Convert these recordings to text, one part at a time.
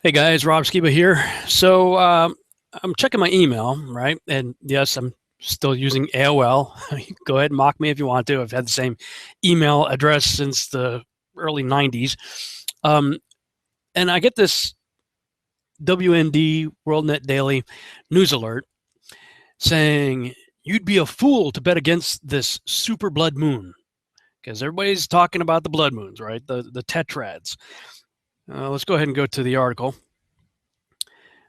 Hey guys, Rob Skiba here. So I'm checking my email, right? And yes, I'm still using AOL. Go ahead and mock me if you want to. I've had the same email address since the early 90s. Um, and I get this WND WorldNet Daily news alert saying, you'd be a fool to bet against this super blood moon. Because everybody's talking about the blood moons, right? The tetrads. Let's go ahead and go to the article.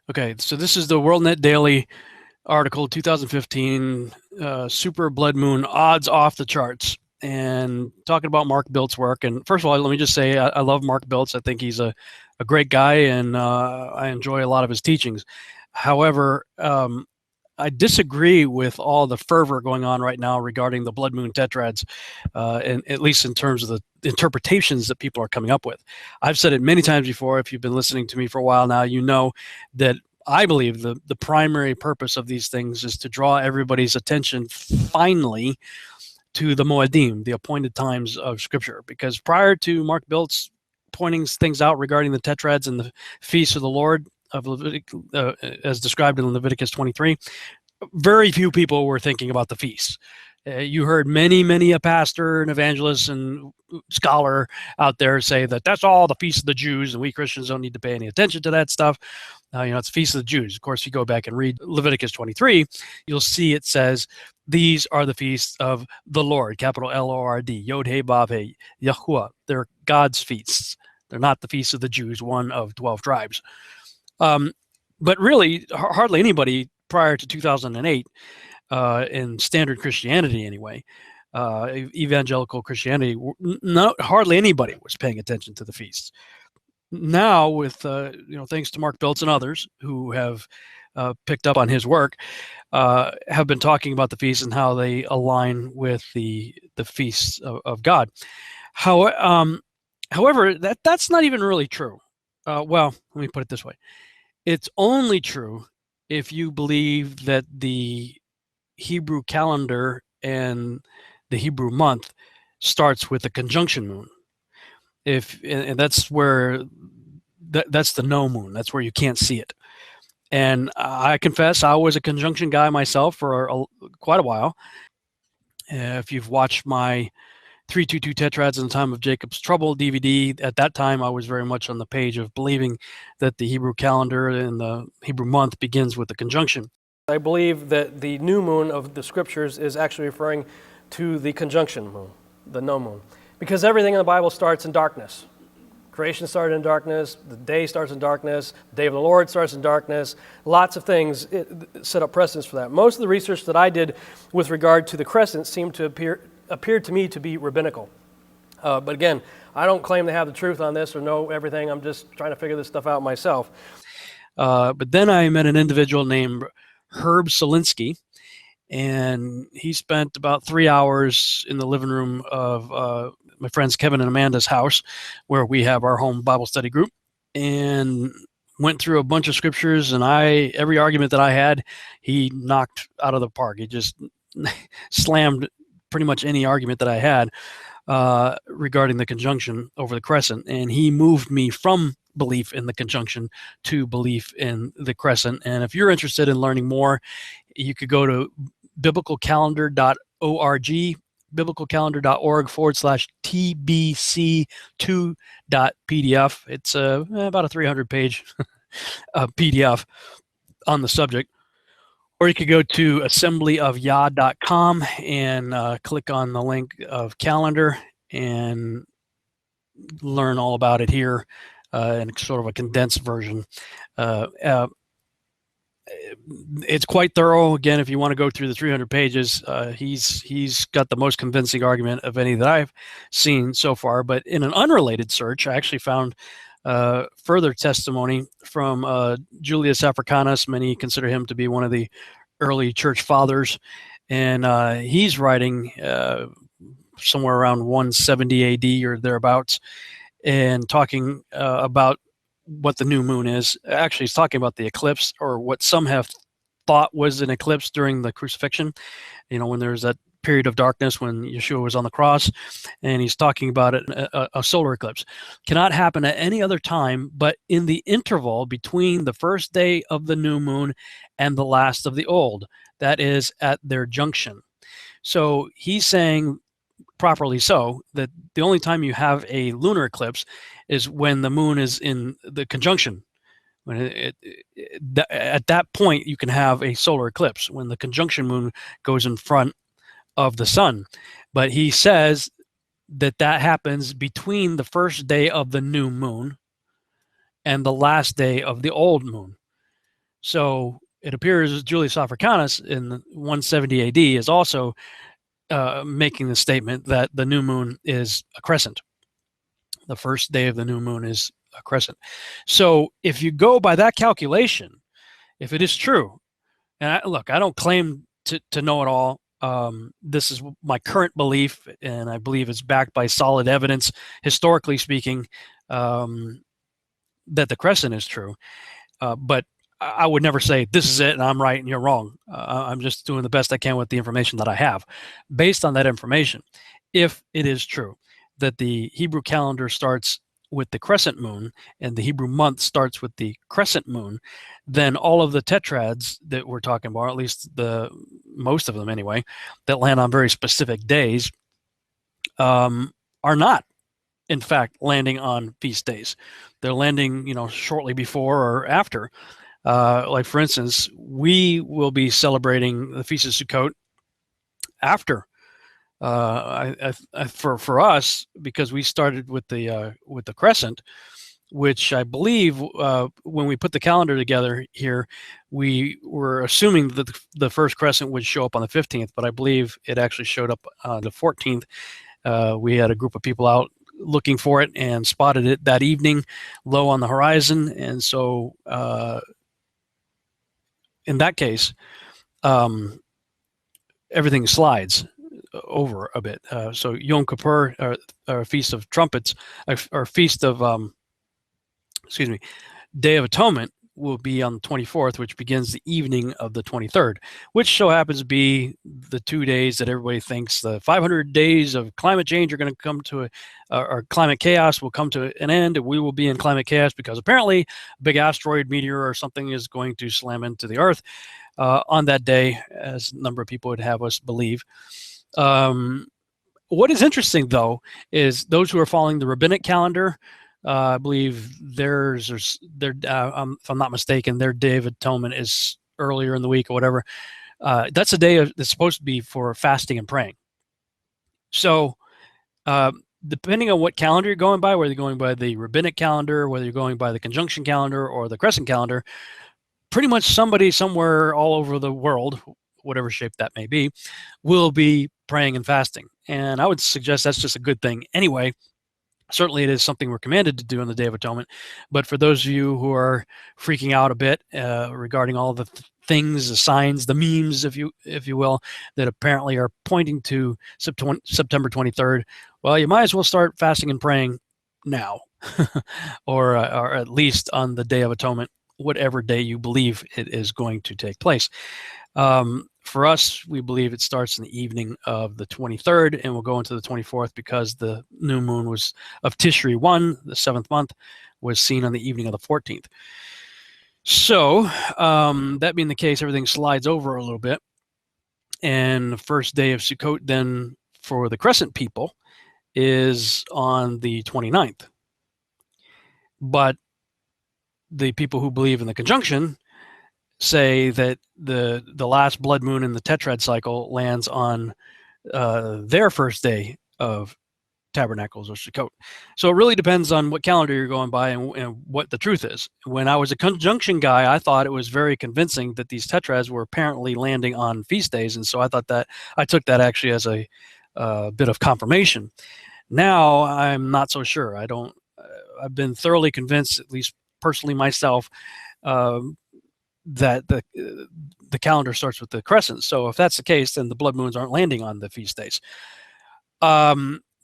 Okay, so this is the WorldNet Daily article, 2015, Super Blood Moon odds off the charts, and talking about Mark Bilt's work. And first of all, let me just say I love Mark Biltz. I think he's a great guy, and I enjoy a lot of his teachings. However, I disagree with all the fervor going on right now regarding the blood moon tetrads, and at least in terms of the interpretations that people are coming up with. I've said it many times before. If you've been listening to me for a while now, you know that I believe the primary purpose of these things is to draw everybody's attention finally to the Moedim, the appointed times of Scripture. Because prior to Mark Biltz pointing things out regarding the tetrads and the feasts of the Lord, of as described in Leviticus 23, very few people were thinking about the feasts. You heard many a pastor and evangelist and scholar out there say that that's all the feasts of the Jews, and we Christians don't need to pay any attention to that stuff. It's the feast of the Jews. Of course, if you go back and read Leviticus 23, you'll see it says these are the feasts of the Lord, capital Lord, Yod He Vav He, Yahuwah. They're God's feasts. They're not the feasts of the Jews, one of 12 tribes. But really, hardly anybody prior to 2008, in standard Christianity anyway, evangelical Christianity, hardly anybody was paying attention to the feasts. Now, with thanks to Mark Biltz and others who have picked up on his work, have been talking about the feasts and how they align with the feasts of God. However, that's not even really true. Well, let me put it this way. It's only true if you believe that the Hebrew calendar and the Hebrew month starts with a conjunction moon. And that's where that's the no moon. That's where you can't see it. And I confess I was a conjunction guy myself for quite a while. If you've watched my 322 Tetrads in the Time of Jacob's Trouble DVD, at that time I was very much on the page of believing that the Hebrew calendar and the Hebrew month begins with the conjunction. I believe that the new moon of the scriptures is actually referring to the conjunction moon, the no moon, because everything in the Bible starts in darkness. Creation started in darkness, the day starts in darkness, the day of the Lord starts in darkness. Lots of things set up precedents for that. Most of the research that I did with regard to the crescent seemed to appeared to me to be rabbinical. But again, I don't claim to have the truth on this or know everything. I'm just trying to figure this stuff out myself. But then I met an individual named Herb Solinsky, and he spent about 3 hours in the living room of my friends Kevin and Amanda's house, where we have our home Bible study group, and went through a bunch of scriptures, and every argument that I had, he knocked out of the park. He just slammed pretty much any argument that I had regarding the conjunction over the crescent, and he moved me from belief in the conjunction to belief in the crescent. And if you're interested in learning more, you could go to biblicalcalendar.org, biblicalcalendar.org/tbc2.pdf. It's about a 300-page PDF on the subject. Or you could go to assemblyofyah.com and click on the link of calendar and learn all about it here in sort of a condensed version. It's quite thorough. Again, if you want to go through the 300 pages, he's got the most convincing argument of any that I've seen so far. But in an unrelated search, I actually found further testimony from Julius Africanus. Many consider him to be one of the early church fathers, and he's writing somewhere around 170 AD or thereabouts, and talking about what the new moon is. Actually, he's talking about the eclipse, or what some have thought was an eclipse during the crucifixion. When there's that period of darkness when Yeshua was on the cross, and he's talking about it, a solar eclipse. Cannot happen at any other time but in the interval between the first day of the new moon and the last of the old. That is at their junction. So he's saying, properly so, that the only time you have a lunar eclipse is when the moon is in the conjunction. When at that point, you can have a solar eclipse when the conjunction moon goes in front of the sun. But he says that happens between the first day of the new moon and the last day of the old moon. So it appears Julius Africanus in 170 AD is also making the statement that the new moon is a crescent. The first day of the new moon is a crescent. So if you go by that calculation, if it is true, and look, I don't claim to know it all. This is my current belief, and I believe it's backed by solid evidence, historically speaking, that the crescent is true. But I would never say this is it and I'm right and you're wrong. I'm just doing the best I can with the information that I have. Based on that information, if it is true that the Hebrew calendar starts with the crescent moon and the Hebrew month starts with the crescent moon, then all of the tetrads that we're talking about, or at least most of them anyway, that land on very specific days, are not, in fact, landing on feast days. They're landing, shortly before or after. Like, for instance, we will be celebrating the Feast of Sukkot after. For us, because we started with the crescent, which I believe when we put the calendar together here, we were assuming that the first crescent would show up on the 15th, but I believe it actually showed up on the 14th. We had a group of people out looking for it and spotted it that evening, low on the horizon, and so in that case, everything slides over a bit. So Yom Kippur, or Feast of Trumpets, or Feast of, Day of Atonement will be on the 24th, which begins the evening of the 23rd, which so happens to be the 2 days that everybody thinks the 500 days of climate change are going to come to or climate chaos will come to an end, and we will be in climate chaos because apparently a big asteroid, meteor, or something is going to slam into the Earth on that day, as a number of people would have us believe. What is interesting, though, is those who are following the rabbinic calendar, I believe if I'm not mistaken, their Day of Atonement is earlier in the week or whatever. That's a day that's supposed to be for fasting and praying. So depending on what calendar you're going by, whether you're going by the rabbinic calendar, whether you're going by the conjunction calendar or the crescent calendar, pretty much somebody somewhere all over the world, whatever shape that may be, will be praying and fasting. And I would suggest that's just a good thing anyway. Certainly it is something we're commanded to do on the Day of Atonement. But for those of you who are freaking out a bit regarding all the things, the signs, the memes, if you will, that apparently are pointing to September 23rd, well, you might as well start fasting and praying now, or at least on the Day of Atonement, whatever day you believe it is going to take place. For us, we believe it starts in the evening of the 23rd and will go into the 24th because the new moon was of Tishri 1, the 7th month, was seen on the evening of the 14th. So that being the case, everything slides over a little bit. And the first day of Sukkot then for the crescent people is on the 29th. But the people who believe in the conjunction say that the last blood moon in the tetrad cycle lands on their first day of Tabernacles or Sukkot. So it really depends on what calendar you're going by and what the truth is. When I was a conjunction guy, I thought it was very convincing that these tetrads were apparently landing on feast days, and so I took that actually as a bit of confirmation. Now I'm not so sure. I've been thoroughly convinced, at least personally myself, that the calendar starts with the crescent. So if that's the case, then the blood moons aren't landing on the feast days.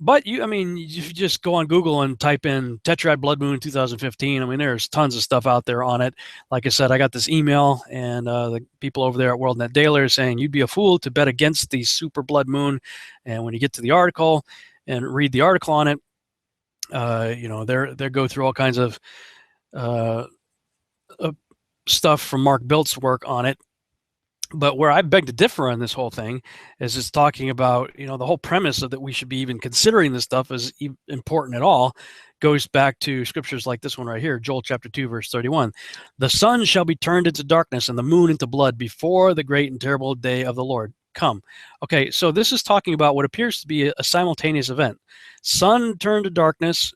But I mean, if you just go on Google and type in tetrad blood moon 2015, I mean, there's tons of stuff out there on it. Like I said, I got this email, and the people over there at WorldNet Daily are saying you'd be a fool to bet against the super blood moon. And when you get to the article and read the article on it, they go through all kinds of stuff from Mark Bilt's work on it. But where I beg to differ on this whole thing is it's talking about, the whole premise of that we should be even considering this stuff as important at all goes back to scriptures like this one right here, Joel chapter 2, verse 31. The sun shall be turned into darkness and the moon into blood before the great and terrible day of the Lord come. Okay, so this is talking about what appears to be a simultaneous event. Sun turned to darkness,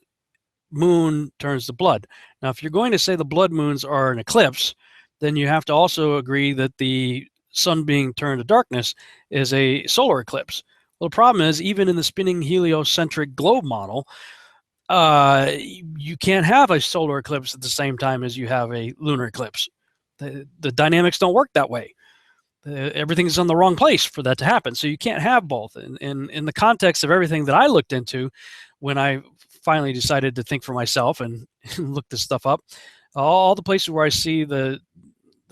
moon turns to blood. Now, if you're going to say the blood moons are an eclipse, then you have to also agree that the sun being turned to darkness is a solar eclipse. Well, the problem is, even in the spinning heliocentric globe model, you can't have a solar eclipse at the same time as you have a lunar eclipse. The dynamics don't work that way. Everything's in the wrong place for that to happen. So you can't have both. And in the context of everything that I looked into when I finally decided to think for myself and look this stuff up, all the places where I see the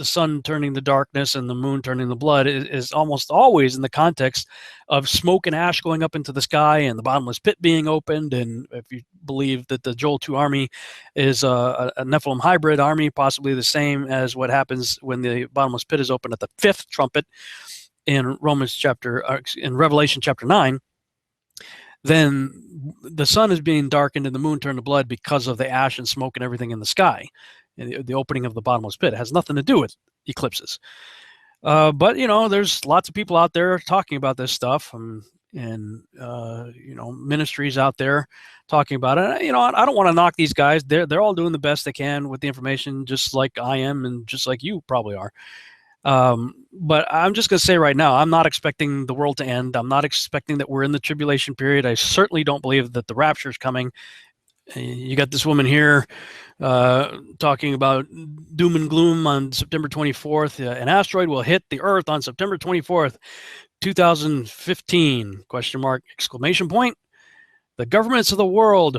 sun turning to darkness and the moon turning to blood is almost always in the context of smoke and ash going up into the sky and the bottomless pit being opened. And if you believe that the Joel 2 army is a Nephilim hybrid army, possibly the same as what happens when the bottomless pit is opened at the fifth trumpet in Revelation chapter 9, then the sun is being darkened and the moon turned to blood because of the ash and smoke and everything in the sky. The opening of the bottomless pit. It has nothing to do with eclipses. But, there's lots of people out there talking about this stuff and ministries out there talking about it. I don't want to knock these guys. They're all doing the best they can with the information, just like I am and just like you probably are. But I'm just going to say right now, I'm not expecting the world to end. I'm not expecting that we're in the tribulation period. I certainly don't believe that the rapture is coming. You got this woman here talking about doom and gloom on September 24th. An asteroid will hit the Earth on September 24th, 2015, question mark, exclamation point. The governments of the world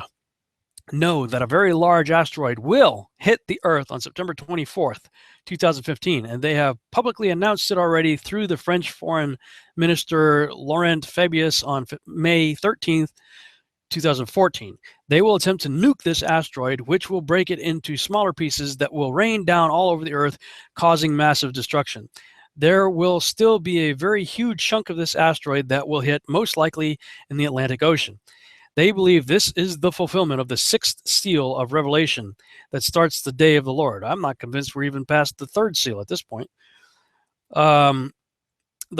know that a very large asteroid will hit the Earth on September 24th, 2015, and they have publicly announced it already through the French Foreign Minister Laurent Fabius on May 13th, 2014. They will attempt to nuke this asteroid, which will break it into smaller pieces that will rain down all over the Earth, causing massive destruction. There will still be a very huge chunk of this asteroid that will hit most likely in the Atlantic Ocean. They believe this is the fulfillment of the sixth seal of Revelation that starts the day of the Lord. I'm not convinced we're even past the third seal at this point. The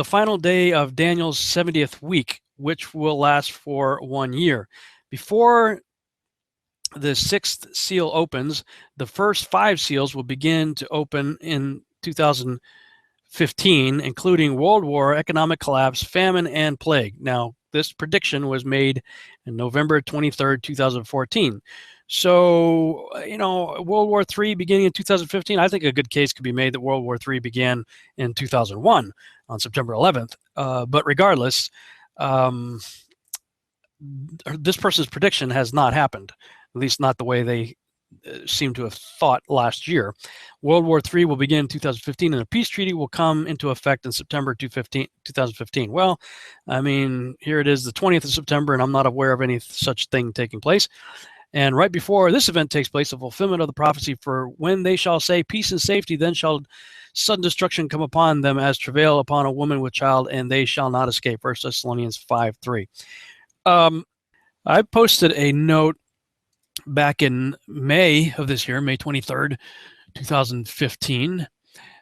final day of Daniel's 70th week, which will last for 1 year. Before the sixth seal opens, the first 5 seals will begin to open in 2015, including world war, economic collapse, famine, and plague. Now, this prediction was made in November 23rd, 2014. So, World War III beginning in 2015, I think a good case could be made that World War III began in 2001 on September 11th. But regardless, this person's prediction has not happened, at least not the way they seem to have thought last year. World War III will begin in 2015, and a peace treaty will come into effect in September 2015. Well, I mean, here it is, the 20th of September, and I'm not aware of any such thing taking place. And right before this event takes place, the fulfillment of the prophecy for when they shall say peace and safety, then shall sudden destruction come upon them as travail upon a woman with child, and they shall not escape. 1 Thessalonians 5:3. I posted a note back in May of this year, May 23rd, 2015,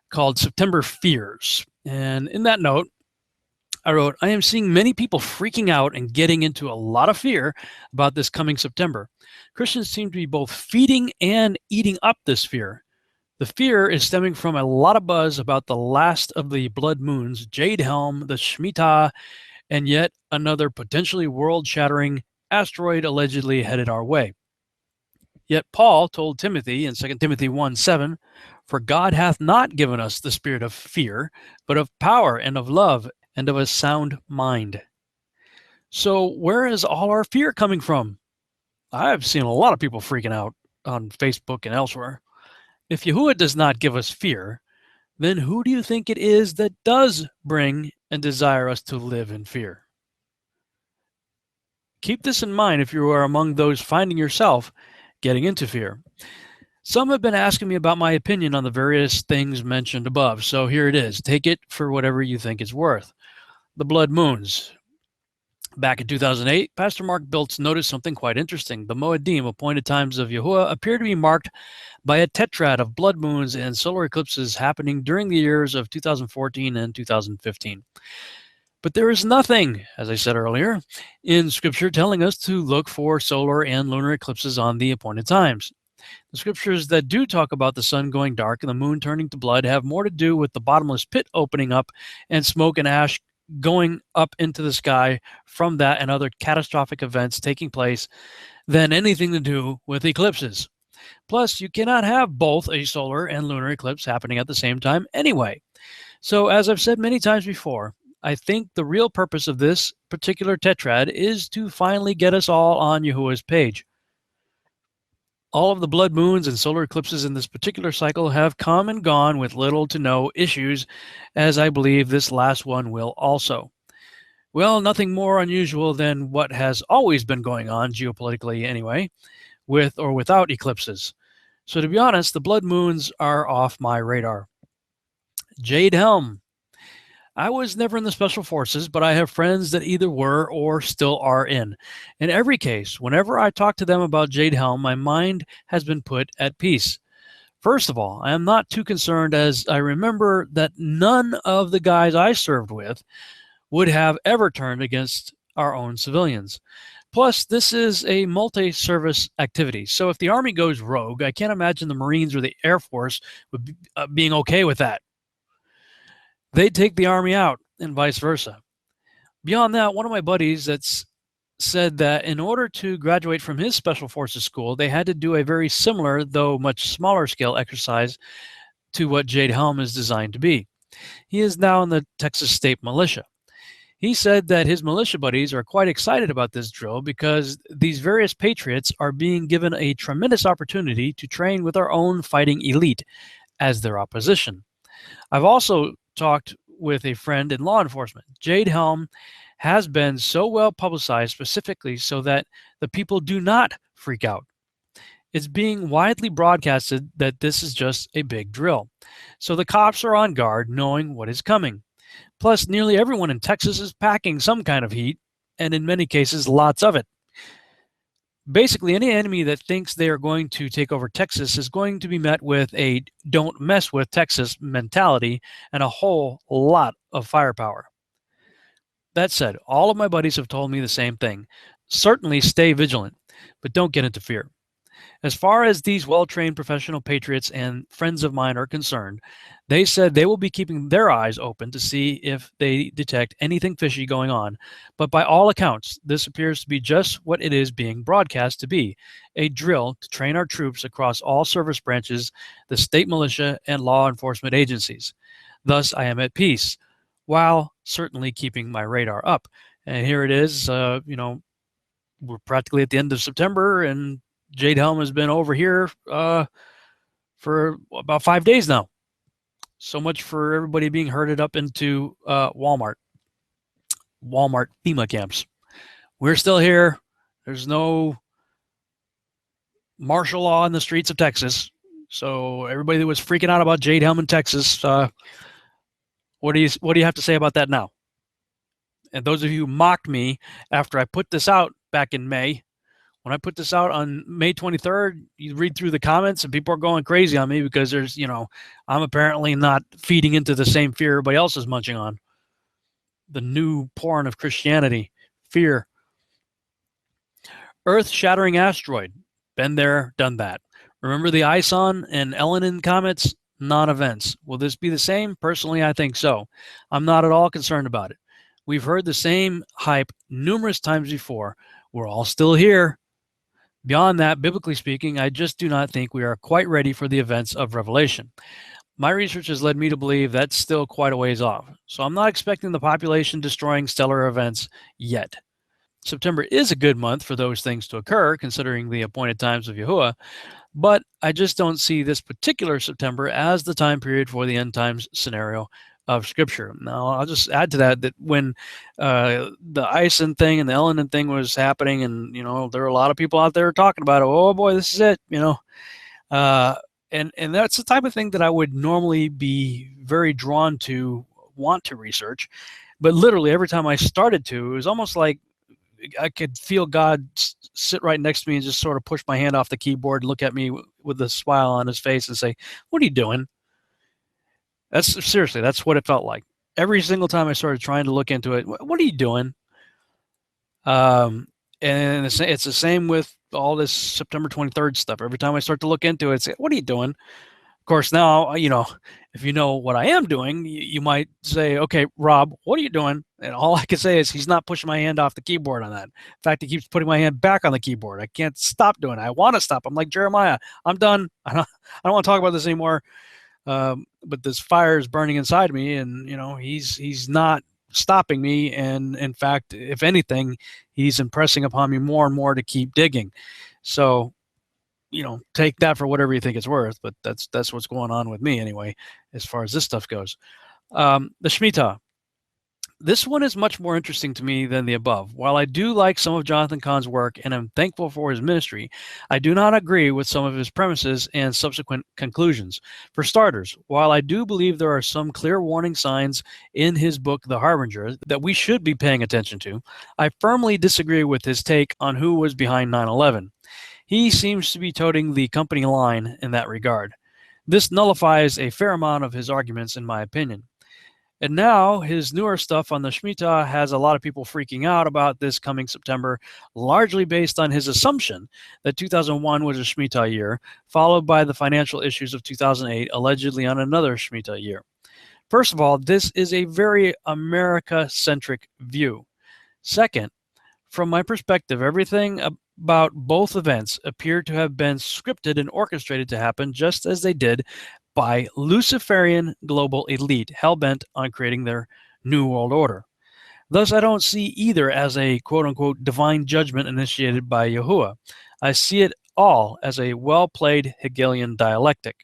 called September Fears. And in that note, I wrote, I am seeing many people freaking out and getting into a lot of fear about this coming September. Christians seem to be both feeding and eating up this fear. The fear is stemming from a lot of buzz about the last of the blood moons, Jade Helm, the Shemitah, and yet another potentially world-shattering asteroid allegedly headed our way. Yet Paul told Timothy in 2 Timothy 1:7, for God hath not given us the spirit of fear, but of power and of love and of a sound mind. So where is all our fear coming from? I've seen a lot of people freaking out on Facebook and elsewhere. If Yahuwah does not give us fear, then who do you think it is that does bring and desire us to live in fear? Keep this in mind if you are among those finding yourself getting into fear. Some have been asking me about my opinion on the various things mentioned above, so here it is. Take it for whatever you think it's worth. The blood moons. Back in 2008, Pastor Mark Biltz noticed something quite interesting. The Moedim, appointed times of Yahuwah, appear to be marked by a tetrad of blood moons and solar eclipses happening during the years of 2014 and 2015. But there is nothing, as I said earlier, in Scripture telling us to look for solar and lunar eclipses on the appointed times. The scriptures that do talk about the sun going dark and the moon turning to blood have more to do with the bottomless pit opening up and smoke and ash going up into the sky from that and other catastrophic events taking place than anything to do with eclipses. Plus, you cannot have both a solar and lunar eclipse happening at the same time anyway. So, as I've said many times before, I think the real purpose of this particular tetrad is to finally get us all on Yahuwah's page. All of the blood moons and solar eclipses in this particular cycle have come and gone with little to no issues, as I believe this last one will also. Well, nothing more unusual than what has always been going on geopolitically anyway, with or without eclipses. So to be honest, the blood moons are off my radar. Jade Helm. I was never in the special forces, but I have friends that either were or still are in. In every case, whenever I talk to them about Jade Helm, my mind has been put at peace. First of all, I am not too concerned, as I remember that none of the guys I served with would have ever turned against our own civilians. Plus, this is a multi-service activity. So if the Army goes rogue, I can't imagine the Marines or the Air Force would be, being okay with that. They take the Army out and vice versa. Beyond that, one of my buddies that's said that in order to graduate from his special forces school, they had to do a very similar, though much smaller scale exercise to what Jade Helm is designed to be. He is now in the Texas State Militia. He said that his militia buddies are quite excited about this drill because these various patriots are being given a tremendous opportunity to train with our own fighting elite as their opposition. I've also talked with a friend in law enforcement. Jade Helm has been so well publicized specifically so that the people do not freak out. It's being widely broadcasted that this is just a big drill. So the cops are on guard knowing what is coming. Plus, nearly everyone in Texas is packing some kind of heat, and in many cases, lots of it. Basically, any enemy that thinks they are going to take over Texas is going to be met with a don't mess with Texas mentality and a whole lot of firepower. That said, all of my buddies have told me the same thing. Certainly stay vigilant, but don't get into fear. As far as these well-trained professional patriots and friends of mine are concerned, they said they will be keeping their eyes open to see if they detect anything fishy going on. But by all accounts, this appears to be just what it is being broadcast to be, a drill to train our troops across all service branches, the state militia, and law enforcement agencies. Thus, I am at peace, while certainly keeping my radar up. And here it is, we're practically at the end of September, and Jade Helm has been over here for about 5 days now. So much for everybody being herded up into Walmart FEMA camps. We're still here. There's no martial law in the streets of Texas. So everybody that was freaking out about Jade Helm in Texas, what do you have to say about that now? And those of you who mocked me after I put this out back in May, when I put this out on May 23rd, you read through the comments and people are going crazy on me because there's, I'm apparently not feeding into the same fear everybody else is munching on. The new porn of Christianity, fear. Earth-shattering asteroid. Been there, done that. Remember the Ison and Elenin comets? Non-events. Will this be the same? Personally, I think so. I'm not at all concerned about it. We've heard the same hype numerous times before. We're all still here. Beyond that, biblically speaking, I just do not think we are quite ready for the events of Revelation. My research has led me to believe that's still quite a ways off. So I'm not expecting the population destroying stellar events yet. September is a good month for those things to occur, considering the appointed times of Yahuwah, but I just don't see this particular September as the time period for the end times scenario of Scripture. Now, I'll just add to that when the Ison thing and the Elenin thing was happening, and there were a lot of people out there talking about it. Oh boy, this is it. And that's the type of thing that I would normally be very drawn to, want to research, but literally every time I started to, it was almost like I could feel God sit right next to me and just sort of push my hand off the keyboard and look at me with a smile on his face and say, "What are you doing?" Seriously, that's what it felt like. Every single time I started trying to look into it, what are you doing? And it's the same with all this September 23rd stuff. Every time I start to look into it, say, "What are you doing?" Of course, now, if you know what I am doing, you might say, "Okay, Rob, what are you doing?" And all I can say is he's not pushing my hand off the keyboard on that. In fact, he keeps putting my hand back on the keyboard. I can't stop doing it. I want to stop. I'm like Jeremiah. I'm done. I don't want to talk about this anymore. But this fire is burning inside me, and he's not stopping me. And in fact, if anything, he's impressing upon me more and more to keep digging. So, take that for whatever you think it's worth, but that's what's going on with me anyway, as far as this stuff goes. The Shemitah. This one is much more interesting to me than the above. While I do like some of Jonathan Cahn's work and am thankful for his ministry, I do not agree with some of his premises and subsequent conclusions. For starters, while I do believe there are some clear warning signs in his book, The Harbinger, that we should be paying attention to, I firmly disagree with his take on who was behind 9/11. He seems to be toting the company line in that regard. This nullifies a fair amount of his arguments, in my opinion. And now his newer stuff on the Shemitah has a lot of people freaking out about this coming September, largely based on his assumption that 2001 was a Shemitah year, followed by the financial issues of 2008, allegedly on another Shemitah year. First of all, this is a very America-centric view. Second, from my perspective, everything about both events appear to have been scripted and orchestrated to happen just as they did by Luciferian global elite hell-bent on creating their new world order. Thus, I don't see either as a quote-unquote divine judgment initiated by Yahuwah. I see it all as a well-played Hegelian dialectic.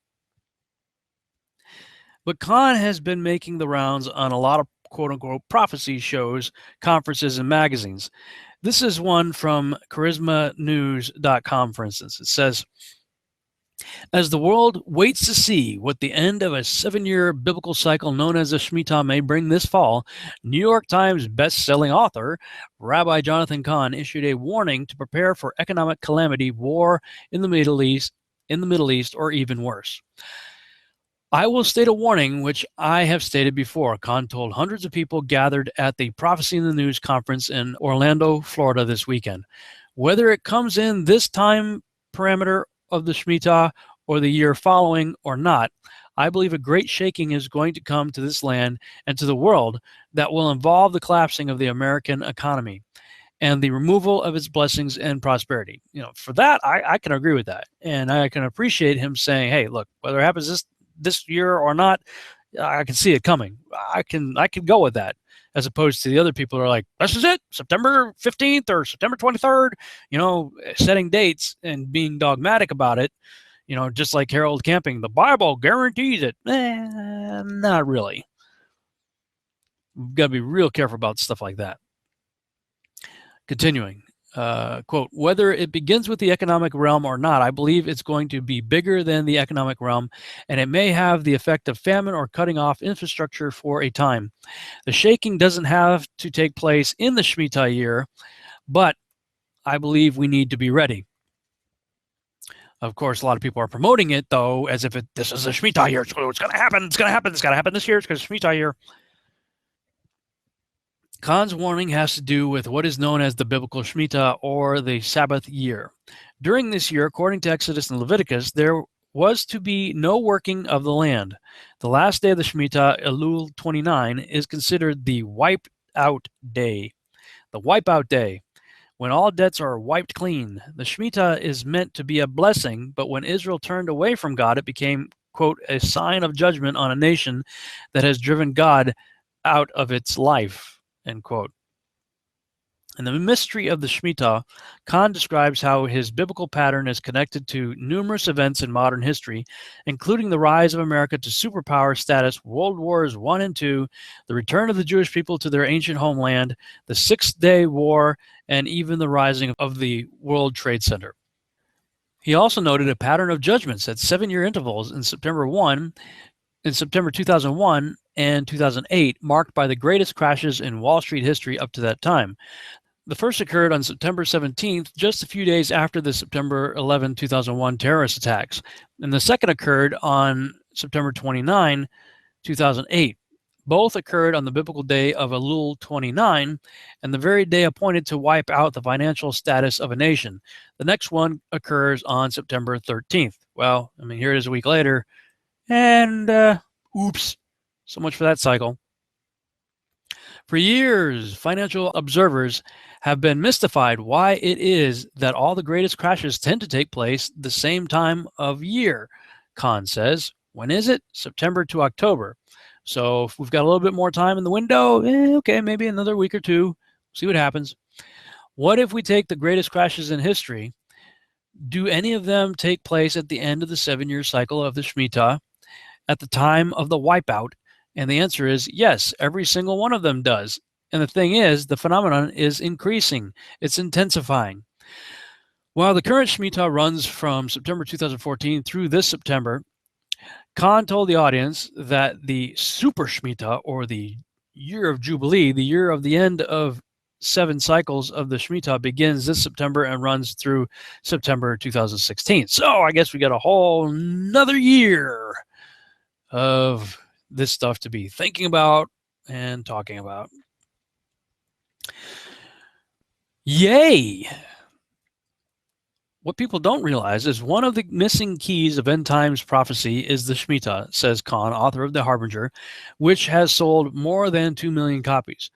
But Cahn has been making the rounds on a lot of quote-unquote prophecy shows, conferences, and magazines. This is one from charismanews.com, for instance. It says, as the world waits to see what the end of a 7-year biblical cycle known as the Shemitah may bring this fall, New York Times best-selling author Rabbi Jonathan Cahn issued a warning to prepare for economic calamity, war in the Middle East, or even worse. I will state a warning which I have stated before, Cahn told hundreds of people gathered at the Prophecy in the News conference in Orlando, Florida this weekend. Whether it comes in this time parameter of the Shemitah or the year following or not, I believe a great shaking is going to come to this land and to the world that will involve the collapsing of the American economy and the removal of its blessings and prosperity. For that, I can agree with that. And I can appreciate him saying, hey, look, whether it happens this year or not, I can see it coming. I can go with that, as opposed to the other people who are like, this is it, September 15th or September 23rd, setting dates and being dogmatic about it, just like Harold Camping, the Bible guarantees it. Not really. We've got to be real careful about stuff like that. Continuing. Quote, whether it begins with the economic realm or not, I believe it's going to be bigger than the economic realm, and it may have the effect of famine or cutting off infrastructure for a time. The shaking doesn't have to take place in the Shemitah year, but I believe we need to be ready. Of course, a lot of people are promoting it, though, as if this is a Shemitah year. So it's going to happen. It's going to happen. It's going to happen this year. It's going to be Shemitah year. Kahn's warning has to do with what is known as the biblical Shemitah, or the Sabbath year. During this year, according to Exodus and Leviticus, there was to be no working of the land. The last day of the Shemitah, Elul 29, is considered the wiped out day. The wipeout day, when all debts are wiped clean. The Shemitah is meant to be a blessing, but when Israel turned away from God, it became, quote, a sign of judgment on a nation that has driven God out of its life. End quote. In the mystery of the Shemitah, Khan describes how his biblical pattern is connected to numerous events in modern history, including the rise of America to superpower status, World Wars I and II, the return of the Jewish people to their ancient homeland, the Six-Day War, and even the rising of the World Trade Center. He also noted a pattern of judgments at 7-year intervals in September 2001 and 2008, marked by the greatest crashes in Wall Street history up to that time. The first occurred on September 17th, just a few days after the September 11, 2001 terrorist attacks, and the second occurred on September 29, 2008. Both occurred on the biblical day of Elul 29, and the very day appointed to wipe out the financial status of a nation. The next one occurs on September 13th. Well, I mean, here it is a week later, and oops, so much for that cycle. For years, financial observers have been mystified why it is that all the greatest crashes tend to take place the same time of year. Khan says, when is it? September to October. So if we've got a little bit more time in the window, okay, maybe another week or two, see what happens. What if we take the greatest crashes in history? Do any of them take place at the end of the 7-year cycle of the Shemitah, at the time of the wipeout? And the answer is yes, every single one of them does. And the thing is, the phenomenon is increasing. It's intensifying. While the current Shemitah runs from September 2014 through this September, Khan told the audience that the Super Shemitah, or the Year of Jubilee, the year of the end of 7 cycles of the Shemitah, begins this September and runs through September 2016. So I guess we got a whole another year of this stuff to be thinking about and talking about. Yay! What people don't realize is one of the missing keys of end times prophecy is the Shemitah, says Khan, author of The Harbinger, which has sold more than 2 million copies.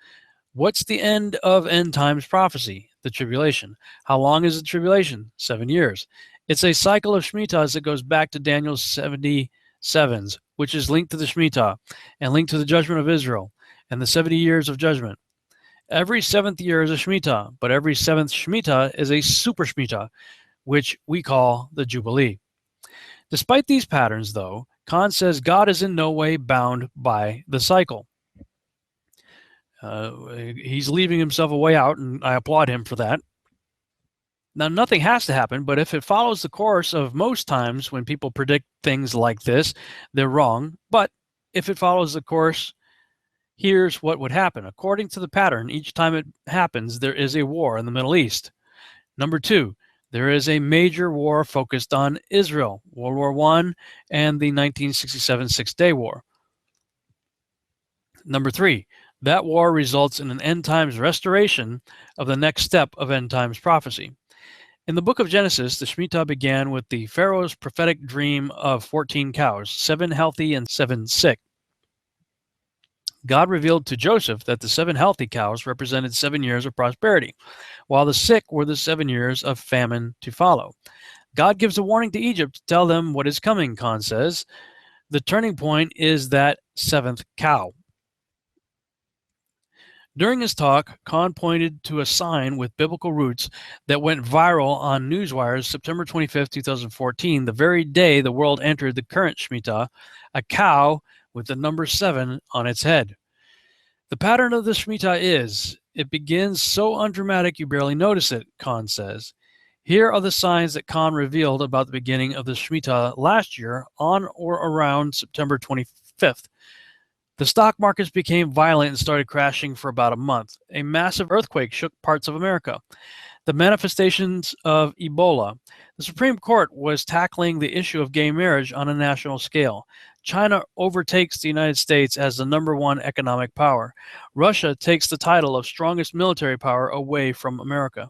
What's the end of end times prophecy? The tribulation. How long is the tribulation? 7 years. It's a cycle of Shemitahs that goes back to Daniel's 77s, which is linked to the Shemitah and linked to the judgment of Israel and the 70 years of judgment. Every 7th year is a Shemitah, but every 7th Shemitah is a super Shemitah, which we call the Jubilee. Despite these patterns, though, Khan says God is in no way bound by the cycle. He's leaving himself a way out, and I applaud him for that. Now, nothing has to happen, but if it follows the course of most times when people predict things like this, they're wrong. But if it follows the course, here's what would happen. According to the pattern, each time it happens, there is a war in the Middle East. Number 2, there is a major war focused on Israel, World War I and the 1967 Six-Day War. Number 3, that war results in an end times restoration of the next step of end times prophecy. In the book of Genesis, the Shemitah began with the Pharaoh's prophetic dream of 14 cows, 7 healthy and 7 sick. God revealed to Joseph that the 7 healthy cows represented 7 years of prosperity, while the sick were the 7 years of famine to follow. God gives a warning to Egypt to tell them what is coming, Khan says. The turning point is that 7th cow. During his talk, Khan pointed to a sign with biblical roots that went viral on newswires September 25, 2014, the very day the world entered the current Shemitah, a cow with the number 7 on its head. The pattern of the Shemitah is, it begins so undramatic you barely notice it, Khan says. Here are the signs that Khan revealed about the beginning of the Shemitah last year on or around September 25th. The stock markets became violent and started crashing for about a month. A massive earthquake shook parts of America. The manifestations of Ebola. The Supreme Court was tackling the issue of gay marriage on a national scale. China overtakes the United States as the #1 economic power. Russia takes the title of strongest military power away from America.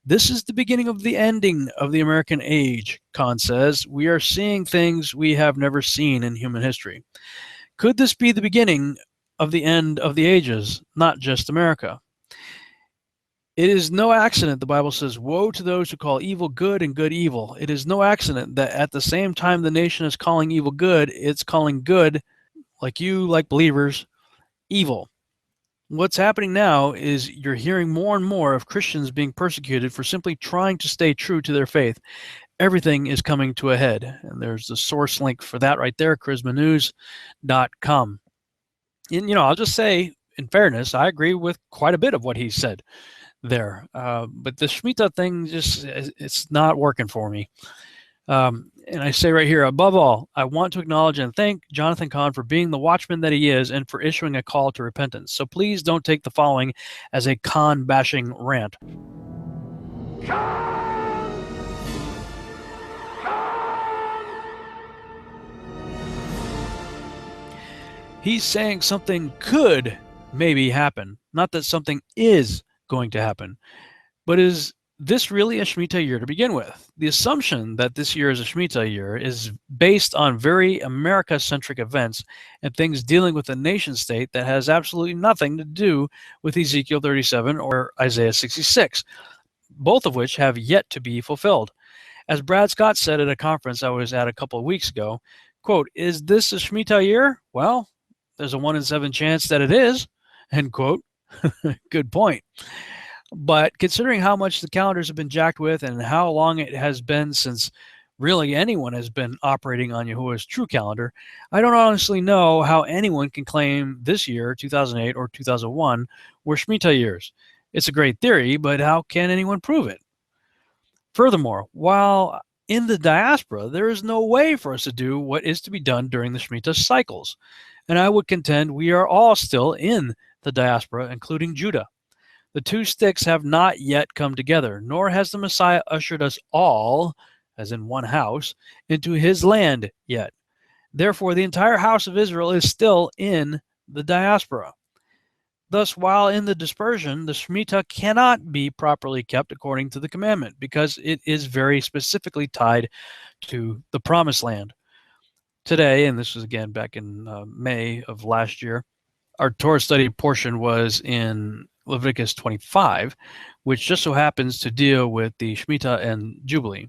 This is the beginning of the ending of the American age, Khan says. We are seeing things we have never seen in human history. Could this be the beginning of the end of the ages, not just America? It is no accident the Bible says, woe to those who call evil good and good evil. It is no accident that at the same time the nation is calling evil good, it's calling good, like you, like believers, evil. What's happening now is you're hearing more and more of Christians being persecuted for simply trying to stay true to their faith. Everything is coming to a head. And there's the source link for that right there, charismanews.com. And, I'll just say, in fairness, I agree with quite a bit of what he said there. But the Shemitah thing, it's not working for me. And I say right here, above all, I want to acknowledge and thank Jonathan Cahn for being the watchman that he is and for issuing a call to repentance. So please don't take the following as a Cahn bashing rant. He's saying something could maybe happen, not that something is going to happen. But is this really a Shemitah year to begin with? The assumption that this year is a Shemitah year is based on very America-centric events and things dealing with a nation state that has absolutely nothing to do with Ezekiel 37 or Isaiah 66, both of which have yet to be fulfilled. As Brad Scott said at a conference I was at a couple of weeks ago, quote, is this a Shemitah year? Well, there's a 1 in 7 chance that it is, end quote. Good point. But considering how much the calendars have been jacked with and how long it has been since really anyone has been operating on Yahuwah's true calendar, I don't honestly know how anyone can claim this year, 2008 or 2001, were Shemitah years. It's a great theory, but how can anyone prove it? Furthermore, while in the diaspora, there is no way for us to do what is to be done during the Shemitah cycles. And I would contend we are all still in the diaspora, including Judah. The two sticks have not yet come together, nor has the Messiah ushered us all, as in one house, into his land yet. Therefore, the entire house of Israel is still in the diaspora. Thus, while in the dispersion, the Shemitah cannot be properly kept according to the commandment, because it is very specifically tied to the Promised Land. Today, and this was again back in May of last year, our Torah study portion was in Leviticus 25, which just so happens to deal with the Shemitah and Jubilee.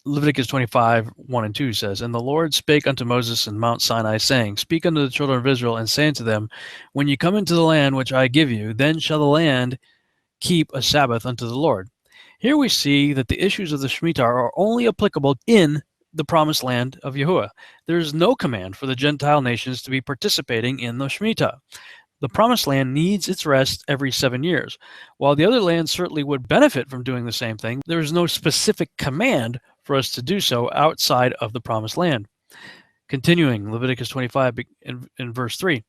Leviticus 25, 1 and 2 says, and the Lord spake unto Moses in Mount Sinai, saying, speak unto the children of Israel, and say unto them, when you come into the land which I give you, then shall the land keep a Sabbath unto the Lord. Here we see that the issues of the Shemitah are only applicable in the promised land of Yahuwah. There is no command for the Gentile nations to be participating in the Shemitah. The promised land needs its rest every 7 years. While the other lands certainly would benefit from doing the same thing, there is no specific command for us to do so outside of the promised land. Continuing, Leviticus 25 in verse 3.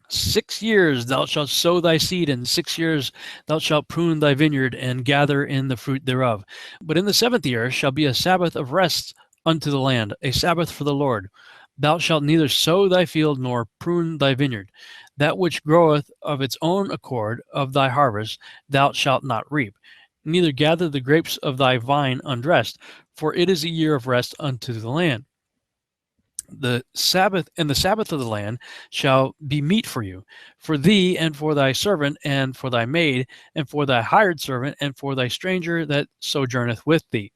6 years thou shalt sow thy seed, and 6 years thou shalt prune thy vineyard, and gather in the fruit thereof. But in the 7th year shall be a Sabbath of rest unto the land, a Sabbath for the Lord. Thou shalt neither sow thy field nor prune thy vineyard. That which groweth of its own accord of thy harvest thou shalt not reap, neither gather the grapes of thy vine undressed, for it is a year of rest unto the land. The Sabbath of the land shall be meat for thee and for thy servant and for thy maid and for thy hired servant and for thy stranger that sojourneth with thee.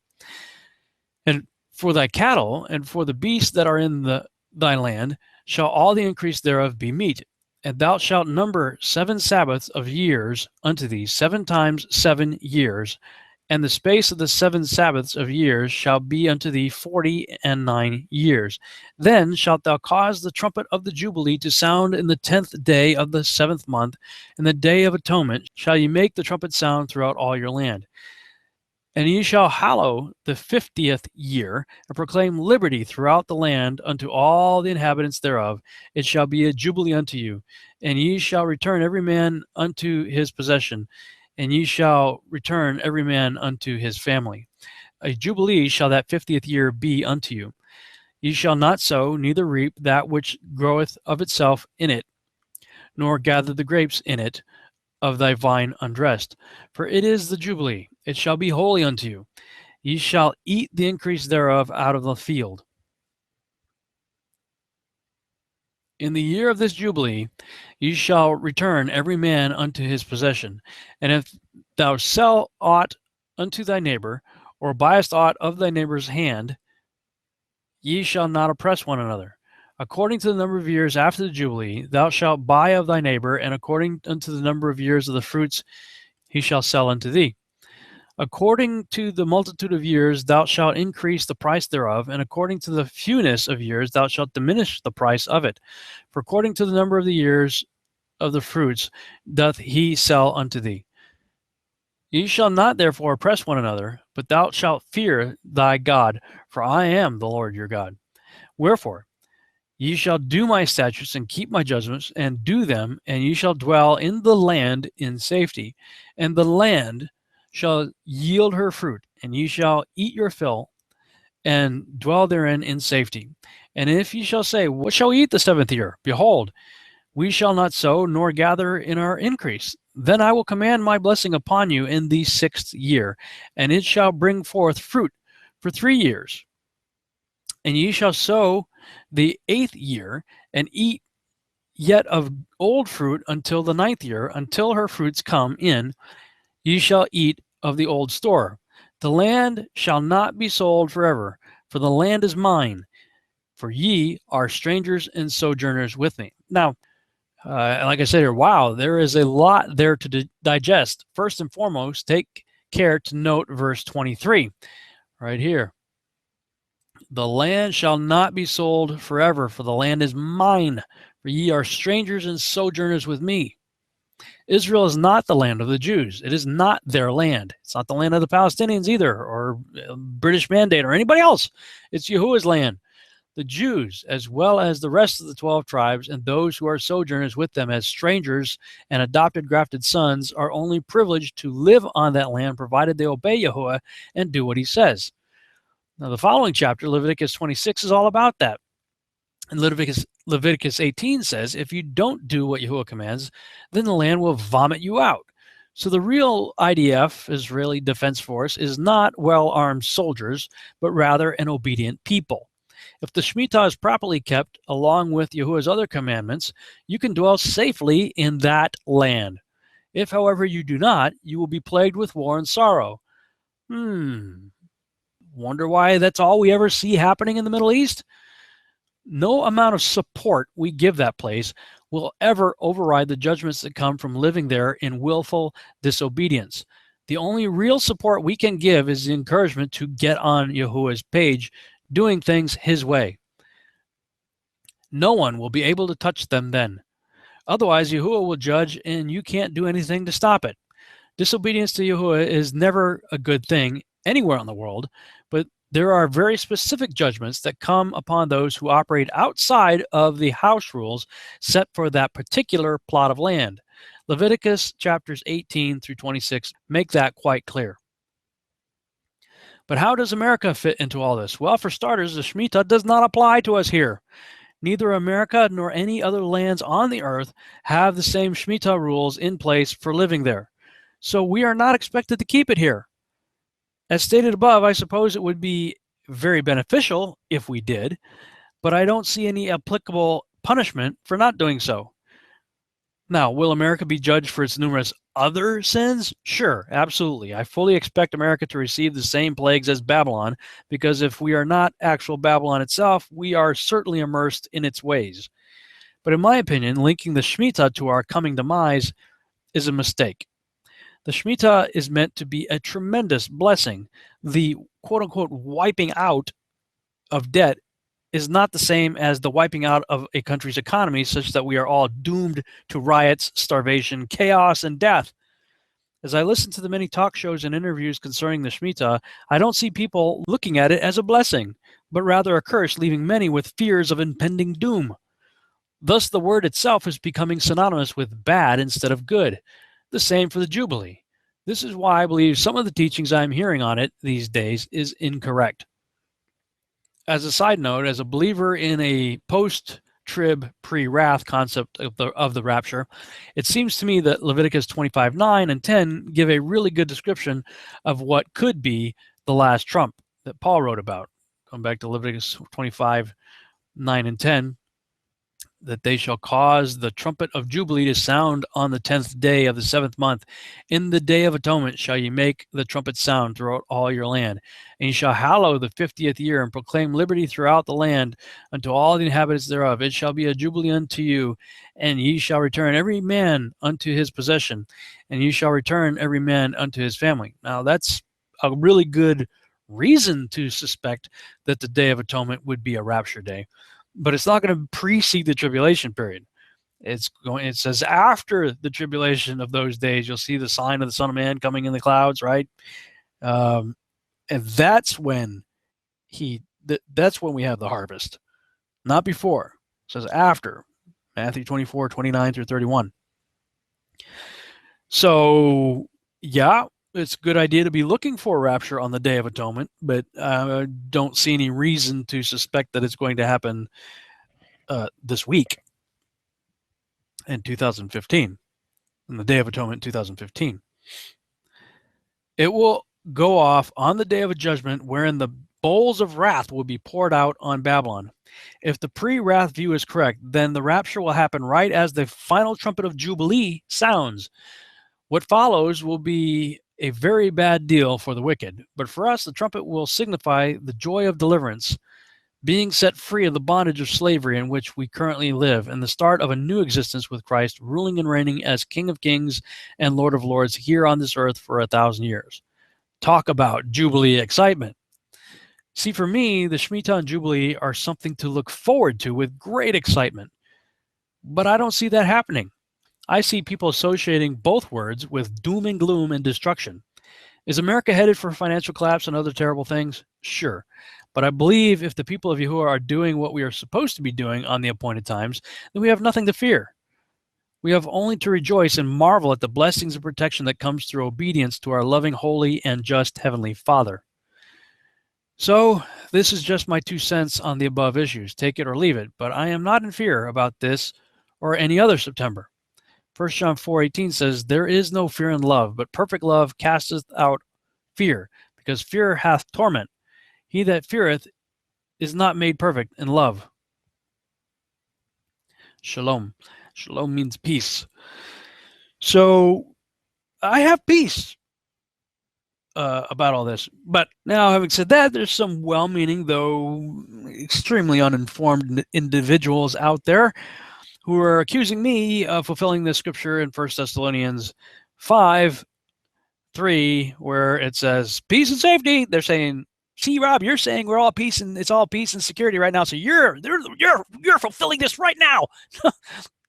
And for thy cattle and for the beasts that are in thy land shall all the increase thereof be meat. And thou shalt number 7 Sabbaths of years unto thee, 7 times 7 years. And the space of the 7 Sabbaths of years shall be unto thee 49 years. Then shalt thou cause the trumpet of the Jubilee to sound in the 10th day of the 7th month. In the day of atonement shall ye make the trumpet sound throughout all your land. And ye shall hallow the 50th year, and proclaim liberty throughout the land unto all the inhabitants thereof. It shall be a jubilee unto you, and ye shall return every man unto his possession, and ye shall return every man unto his family. A jubilee shall that 50th year be unto you. Ye shall not sow, neither reap that which groweth of itself in it, nor gather the grapes in it of thy vine undressed. For it is the Jubilee, it shall be holy unto you. Ye shall eat the increase thereof out of the field. In the year of this Jubilee, ye shall return every man unto his possession. And if thou sell aught unto thy neighbor, or buyest aught of thy neighbor's hand, ye shall not oppress one another. According to the number of years after the Jubilee, thou shalt buy of thy neighbor, and according unto the number of years of the fruits he shall sell unto thee. According to the multitude of years thou shalt increase the price thereof, and according to the fewness of years thou shalt diminish the price of it. For according to the number of the years of the fruits doth he sell unto thee. Ye shall not therefore oppress one another, but thou shalt fear thy God, for I am the Lord your God. Wherefore, ye shall do my statutes and keep my judgments and do them, and ye shall dwell in the land in safety. And the land shall yield her fruit, and ye shall eat your fill and dwell therein in safety. And if ye shall say, what shall we eat the 7th year? Behold, we shall not sow nor gather in our increase. Then I will command my blessing upon you in the 6th year, and it shall bring forth fruit for 3 years. And ye shall sow the 8th year, and eat yet of old fruit until the 9th year, until her fruits come in, ye shall eat of the old store. The land shall not be sold forever, for the land is mine, for ye are strangers and sojourners with me. Now, like I said here, wow, there is a lot there to digest. First and foremost, take care to note verse 23 right here. The land shall not be sold forever, for the land is mine, for ye are strangers and sojourners with me. Israel is not the land of the Jews. It is not their land. It's not the land of the Palestinians either, or British Mandate, or anybody else. It's Yahuwah's land. The Jews, as well as the rest of the 12 tribes and those who are sojourners with them as strangers and adopted grafted sons, are only privileged to live on that land provided they obey Yahuwah and do what he says. Now, the following chapter, Leviticus 26, is all about that. And Leviticus 18 says, if you don't do what Yahuwah commands, then the land will vomit you out. So the real IDF, Israeli Defense Force, is not well-armed soldiers, but rather an obedient people. If the Shemitah is properly kept along with Yahuwah's other commandments, you can dwell safely in that land. If, however, you do not, you will be plagued with war and sorrow. Wonder why that's all we ever see happening in the Middle East? No amount of support we give that place will ever override the judgments that come from living there in willful disobedience. The only real support we can give is the encouragement to get on Yahuwah's page, doing things his way. No one will be able to touch them then. Otherwise, Yahuwah will judge, and you can't do anything to stop it. Disobedience to Yahuwah is never a good thing anywhere in the world, but there are very specific judgments that come upon those who operate outside of the house rules set for that particular plot of land. Leviticus chapters 18 through 26 make that quite clear. But how does America fit into all this? Well, for starters, the Shemitah does not apply to us here. Neither America nor any other lands on the earth have the same Shemitah rules in place for living there. So we are not expected to keep it here. As stated above, I suppose it would be very beneficial if we did, but I don't see any applicable punishment for not doing so. Now, will America be judged for its numerous other sins? Sure, absolutely. I fully expect America to receive the same plagues as Babylon, because if we are not actual Babylon itself, we are certainly immersed in its ways. But in my opinion, linking the Shemitah to our coming demise is a mistake. The Shemitah is meant to be a tremendous blessing. The quote-unquote wiping out of debt is not the same as the wiping out of a country's economy, such that we are all doomed to riots, starvation, chaos, and death. As I listen to the many talk shows and interviews concerning the Shemitah, I don't see people looking at it as a blessing, but rather a curse, leaving many with fears of impending doom. Thus, the word itself is becoming synonymous with bad instead of good. The same for the Jubilee. This is why I believe some of the teachings I'm hearing on it these days is incorrect. As a side note, as a believer in a post-trib, pre-wrath concept of the rapture, it seems to me that Leviticus 25:9 and 10 give a really good description of what could be the last trump that Paul wrote about. Going back to Leviticus 25:9 and 10, that they shall cause the trumpet of Jubilee to sound on the 10th day of the 7th month. In the day of atonement shall ye make the trumpet sound throughout all your land. And ye shall hallow the 50th year, and proclaim liberty throughout the land unto all the inhabitants thereof. It shall be a jubilee unto you, and ye shall return every man unto his possession, and ye shall return every man unto his family. Now that's a really good reason to suspect that the Day of Atonement would be a rapture day. But it's not going to precede the tribulation period. It says after the tribulation of those days, you'll see the sign of the Son of Man coming in the clouds, right? And that's when that's when we have the harvest, not before. It says after, Matthew 24, 29 through 31. So, yeah, it's a good idea to be looking for rapture on the Day of Atonement, but I don't see any reason to suspect that it's going to happen this week in 2015, on the Day of Atonement in 2015. It will go off on the day of a judgment wherein the bowls of wrath will be poured out on Babylon. If the pre-wrath view is correct, then the rapture will happen right as the final trumpet of Jubilee sounds. What follows will be a very bad deal for the wicked, but for us the trumpet will signify the joy of deliverance, being set free of the bondage of slavery in which we currently live, and the start of a new existence with Christ, ruling and reigning as King of Kings and Lord of Lords here on this earth for 1,000 years. Talk about Jubilee excitement. See, for me, the Shemitah and Jubilee are something to look forward to with great excitement. But I don't see that happening. I see people associating both words with doom and gloom and destruction. Is America headed for financial collapse and other terrible things? Sure. But I believe if the people of Yahuwah are doing what we are supposed to be doing on the appointed times, then we have nothing to fear. We have only to rejoice and marvel at the blessings and protection that comes through obedience to our loving, holy, and just Heavenly Father. So, this is just my 2 cents on the above issues. Take it or leave it. But I am not in fear about this or any other September. 1 John 4:18 says, there is no fear in love, but perfect love casteth out fear, because fear hath torment. He that feareth is not made perfect in love. Shalom. Shalom means peace. So I have peace about all this. But now, having said that, there's some well-meaning, though extremely uninformed individuals out there who are accusing me of fulfilling this scripture in 1 Thessalonians 5:3, where it says peace and safety. They're saying, see, Rob, you're saying we're all peace and it's all peace and security right now. So you're fulfilling this right now.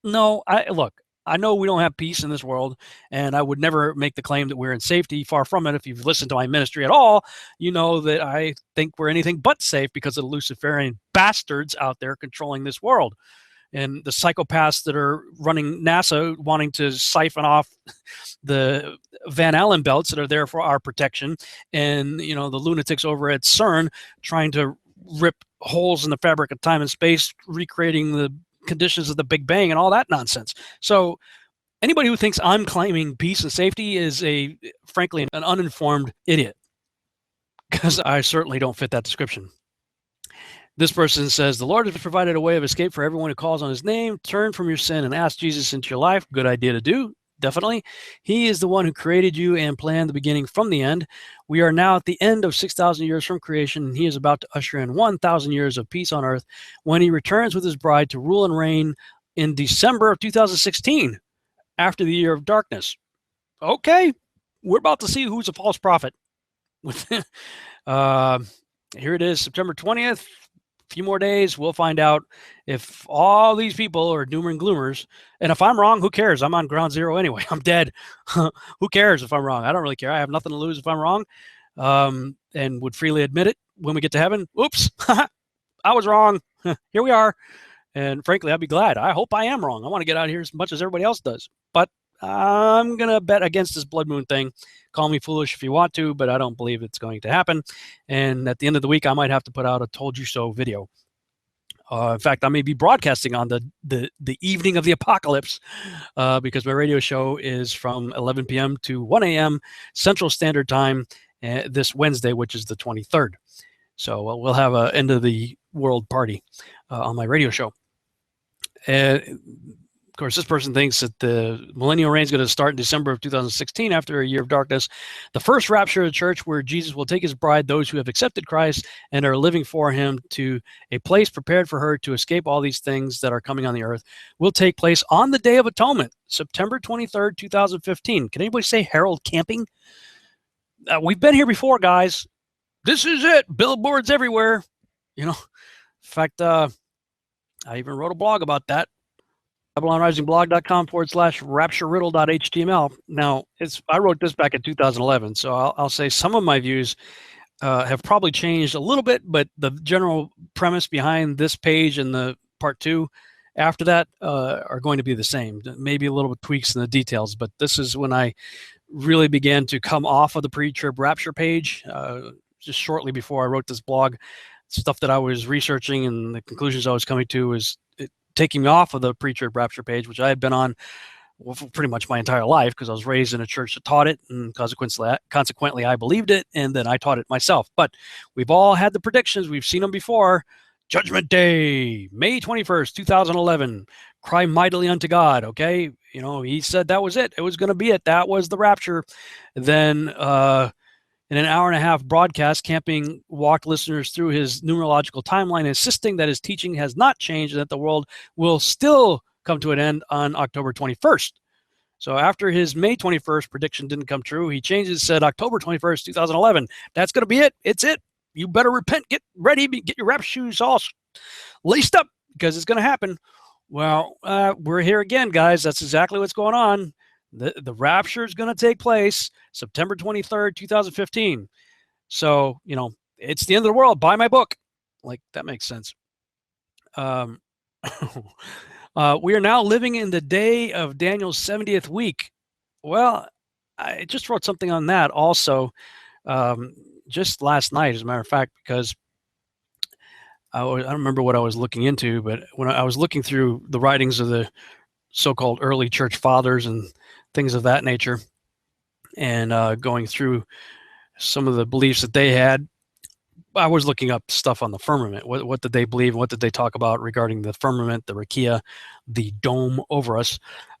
No, look, I know we don't have peace in this world, and I would never make the claim that we're in safety. Far from it. If you've listened to my ministry at all, you know that I think we're anything but safe because of the Luciferian bastards out there controlling this world. And the psychopaths that are running NASA, wanting to siphon off the Van Allen belts that are there for our protection, and the lunatics over at CERN trying to rip holes in the fabric of time and space, recreating the conditions of the Big Bang and all that nonsense. So anybody who thinks I'm claiming peace and safety is frankly, an uninformed idiot, because I certainly don't fit that description. This person says, the Lord has provided a way of escape for everyone who calls on his name. Turn from your sin and ask Jesus into your life. Good idea to do, definitely. He is the one who created you and planned the beginning from the end. We are now at the end of 6,000 years from creation, and he is about to usher in 1,000 years of peace on earth when he returns with his bride to rule and reign in December of 2016, after the year of darkness. Okay, we're about to see who's a false prophet. Here it is, September 20th. Few more days, we'll find out if all these people are doomer and gloomers. And if I'm wrong, who cares? I'm on ground zero anyway. I'm dead. Who cares if I'm wrong? I don't really care. I have nothing to lose if I'm wrong, and would freely admit it when we get to heaven. Oops, I was wrong. Here we are. And frankly, I'd be glad. I hope I am wrong. I want to get out of here as much as everybody else does. But I'm going to bet against this blood moon thing. Call me foolish if you want to, but I don't believe it's going to happen. And at the end of the week, I might have to put out a told you so video. In fact, I may be broadcasting on the evening of the apocalypse, because my radio show is from 11 p.m. to 1 a.m. Central Standard Time this Wednesday, which is the 23rd. So we'll have an end of the world party on my radio show. And of course, this person thinks that the millennial reign is going to start in December of 2016 after a year of darkness. The first rapture of the church, where Jesus will take his bride, those who have accepted Christ and are living for him, to a place prepared for her to escape all these things that are coming on the earth, will take place on the Day of Atonement, September 23rd, 2015. Can anybody say Harold Camping? We've been here before, guys. This is it. Billboards everywhere. In fact, I even wrote a blog about that. BabylonRisingBlog.com/raptureriddle.html. Now, I wrote this back in 2011, so I'll say some of my views have probably changed a little bit, but the general premise behind this page and the part 2 after that are going to be the same. Maybe a little bit tweaks in the details, but this is when I really began to come off of the pre-trib rapture page, just shortly before I wrote this blog. Stuff that I was researching and the conclusions I was coming to was taking me off of the pre-trib rapture page, which I had been on for pretty much my entire life because I was raised in a church that taught it, and consequently I believed it, and then I taught it myself. But we've all had the predictions. We've seen them before. Judgment Day, May 21st, 2011. Cry mightily unto God, okay? He said that was it. It was going to be it. That was the rapture. Then in an hour-and-a-half broadcast, Camping walked listeners through his numerological timeline, insisting that his teaching has not changed and that the world will still come to an end on October 21st. So after his May 21st prediction didn't come true, he changed it, said October 21st, 2011. That's going to be it. It's it. You better repent, get ready, get your rap shoes all laced up because it's going to happen. Well, we're here again, guys. That's exactly what's going on. The rapture is going to take place September 23rd, 2015. So, it's the end of the world. Buy my book. Like, that makes sense. We are now living in the day of Daniel's 70th week. Well, I just wrote something on that also just last night, as a matter of fact, because I don't remember what I was looking into, but when I was looking through the writings of the so-called early church fathers and things of that nature, and going through some of the beliefs that they had, I was looking up stuff on the firmament. What did they believe? What did they talk about regarding the firmament, the rakia, the dome over us?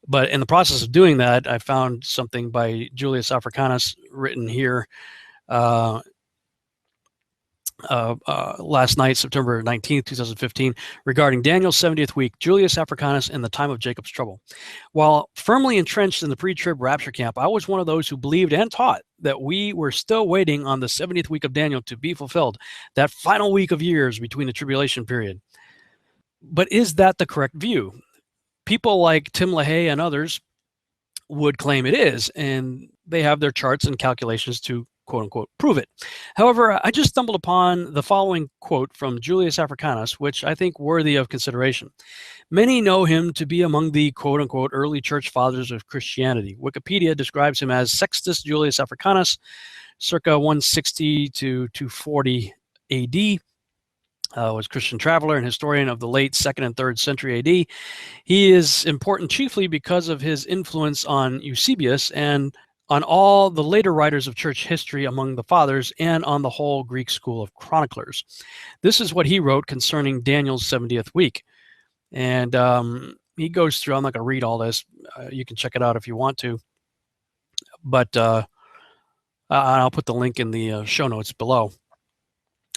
But in the process of doing that, I found something by Julius Africanus written here last night, September 19th, 2015, regarding Daniel's 70th week, Julius Africanus and the time of Jacob's trouble. While firmly entrenched in the pre-trib rapture camp, I was one of those who believed and taught that we were still waiting on the 70th week of Daniel to be fulfilled, that final week of years between the tribulation period. But is that the correct view? People like Tim LaHaye and others would claim it is, and they have their charts and calculations to quote-unquote prove it. However, I just stumbled upon the following quote from Julius Africanus, which I think worthy of consideration. Many know him to be among the quote-unquote early church fathers of Christianity. Wikipedia describes him as Sextus Julius Africanus, circa 160 to 240 AD. Was a Christian traveler and historian of the late 2nd and 3rd century AD. He is important chiefly because of his influence on Eusebius and on all the later writers of church history among the fathers, and on the whole Greek school of chroniclers. This is what he wrote concerning Daniel's 70th week. And he goes through, I'm not going to read all this. You can check it out if you want to. But I'll put the link in the show notes below.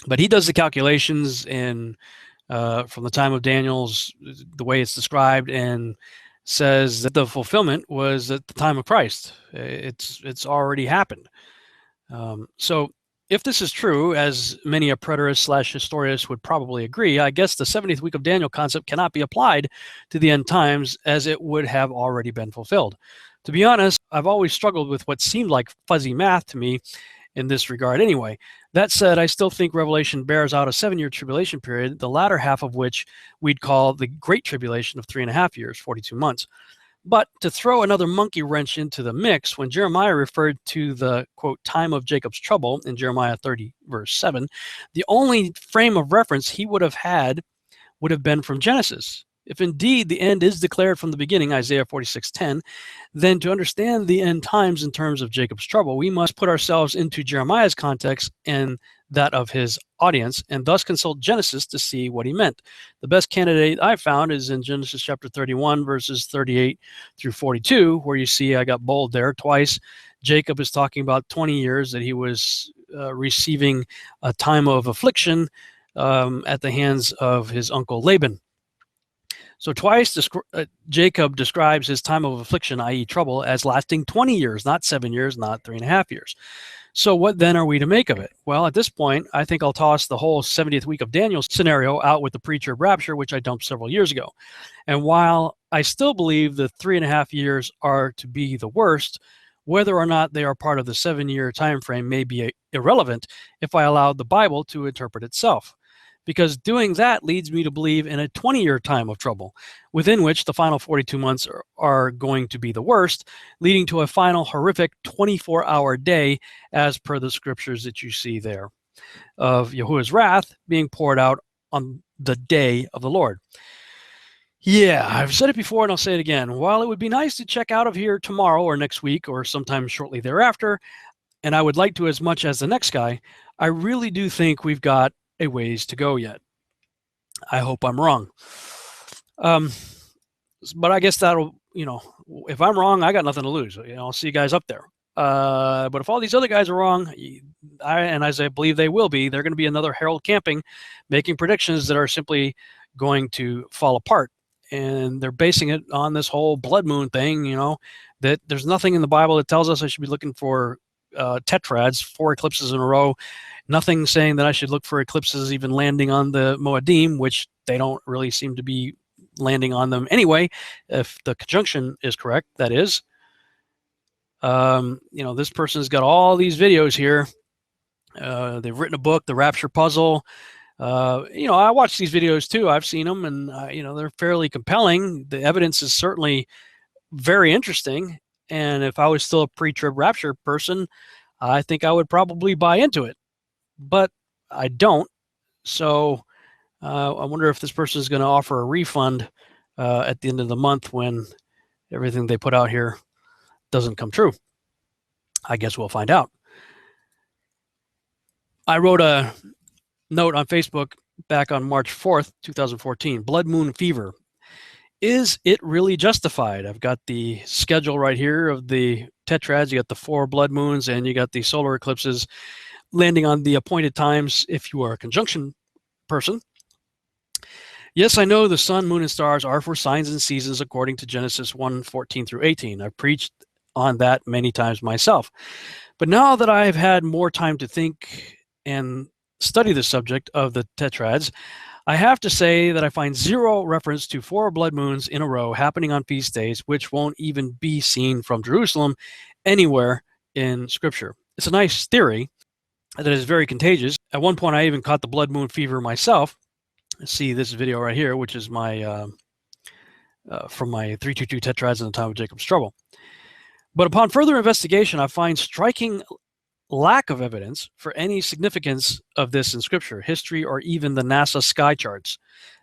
But he does the calculations from the time of Daniel's, the way it's described, and says that the fulfillment was at the time of Christ. It's already happened. So if this is true, as many a preterist/historist would probably agree, I guess the 70th week of Daniel concept cannot be applied to the end times, as it would have already been fulfilled. To be honest, I've always struggled with what seemed like fuzzy math to me in this regard anyway. That said, I still think Revelation bears out a 7-year tribulation period, the latter half of which we'd call the Great Tribulation of 3.5 years, 42 months. But to throw another monkey wrench into the mix, when Jeremiah referred to the, quote, time of Jacob's trouble in Jeremiah 30, verse 7, the only frame of reference he would have had would have been from Genesis. If indeed the end is declared from the beginning, Isaiah 46:10, then to understand the end times in terms of Jacob's trouble, we must put ourselves into Jeremiah's context and that of his audience, and thus consult Genesis to see what he meant. The best candidate I found is in Genesis chapter 31, verses 38 through 42, where you see, I got bold there twice, Jacob is talking about 20 years that he was receiving a time of affliction at the hands of his uncle Laban. So twice Jacob describes his time of affliction, i.e. trouble, as lasting 20 years, not 7 years, not 3.5 years. So what then are we to make of it? Well, at this point, I think I'll toss the whole 70th week of Daniel scenario out with the pre-trib rapture, which I dumped several years ago. And while I still believe the 3.5 years are to be the worst, whether or not they are part of the 7-year time frame may be irrelevant if I allow the Bible to interpret itself. Because doing that leads me to believe in a 20-year time of trouble, within which the final 42 months are going to be the worst, leading to a final horrific 24-hour day, as per the scriptures that you see there, of Yahuwah's wrath being poured out on the day of the Lord. Yeah, I've said it before and I'll say it again. While it would be nice to check out of here tomorrow or next week or sometime shortly thereafter, and I would like to as much as the next guy, I really do think we've got a ways to go yet. I hope I'm wrong. But I guess that'll, if I'm wrong, I got nothing to lose. I'll see you guys up there. But if all these other guys are wrong, and as I believe they will be, they're going to be another Harold Camping making predictions that are simply going to fall apart. And they're basing it on this whole blood moon thing, that there's nothing in the Bible that tells us I should be looking for tetrads, 4 eclipses in a row. Nothing saying that I should look for eclipses even landing on the Moedim, which they don't really seem to be landing on them anyway, if the conjunction is correct, that is. This person's got all these videos here. They've written a book, The Rapture Puzzle. I watch these videos too. I've seen them, and they're fairly compelling. The evidence is certainly very interesting. And if I was still a pre-trib rapture person, I think I would probably buy into it. But I don't. So I wonder if this person is going to offer a refund at the end of the month when everything they put out here doesn't come true. I guess we'll find out. I wrote a note on Facebook back on March 4th, 2014, blood moon fever. Is it really justified? I've got the schedule right here of the tetrads. You got the 4 blood moons and you got the solar eclipses landing on the appointed times if you are a conjunction person. Yes, I know the sun, moon, and stars are for signs and seasons according to Genesis 1:14 through 18. I've preached on that many times myself. But now that I've had more time to think and study the subject of the tetrads, I have to say that I find 0 reference to 4 blood moons in a row happening on feast days, which won't even be seen from Jerusalem anywhere in Scripture. It's a nice theory that is very contagious. At one point, I even caught the blood moon fever myself. See this video right here, which is my from my 322 tetrads in the time of Jacob's trouble. But upon further investigation, I find striking lack of evidence for any significance of this in Scripture, history, or even the NASA sky charts.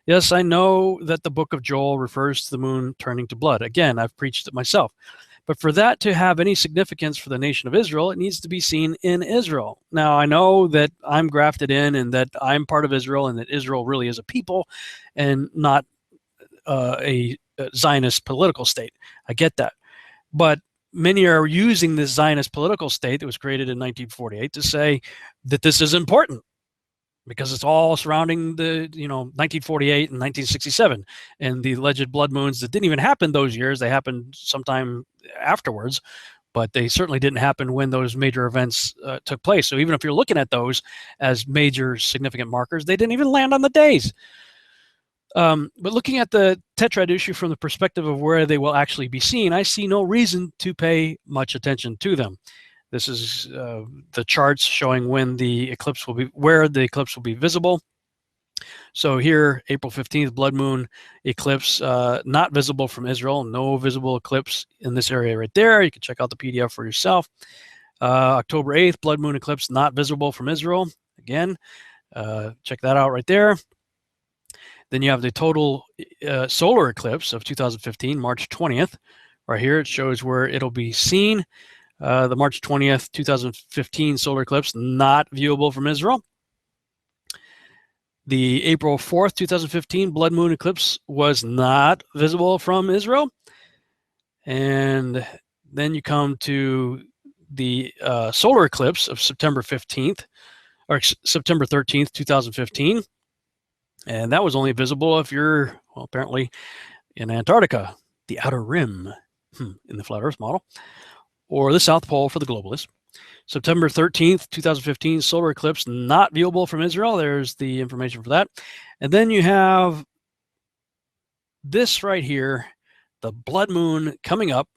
Yes, I know that the book of Joel refers to the moon turning to blood. Again, I've preached it myself. But for that to have any significance for the nation of Israel, it needs to be seen in Israel. Now, I know that I'm grafted in and that I'm part of Israel and that Israel really is a people and not a Zionist political state. I get that. But many are using this Zionist political state that was created in 1948 to say that this is important because it's all surrounding the 1948 and 1967 and the alleged blood moons that didn't even happen those years. They happened sometime afterwards, but they certainly didn't happen when those major events took place. So even if you're looking at those as major significant markers, they didn't even land on the days. But looking at the tetrad issue from the perspective of where they will actually be seen, I see no reason to pay much attention to them. This is the charts showing when the eclipse will be, where the eclipse will be visible. So here, April 15th, blood moon eclipse, not visible from Israel, no visible eclipse in this area right there. You can check out the PDF for yourself. October 8th, blood moon eclipse, not visible from Israel. Again, check that out right there. Then you have the total solar eclipse of 2015, March 20th. Right here, it shows where it'll be seen. The March 20th, 2015 solar eclipse, not viewable from Israel. The April 4th, 2015 blood moon eclipse was not visible from Israel. And then you come to the solar eclipse of September 15th, or September 13th, 2015. And that was only visible if you're, well, apparently in Antarctica, the outer rim in the flat Earth model, or the South Pole for the globalists. September 13th, 2015 solar eclipse, not viewable from Israel. There's the information for that. And then you have this right here, the blood moon coming up.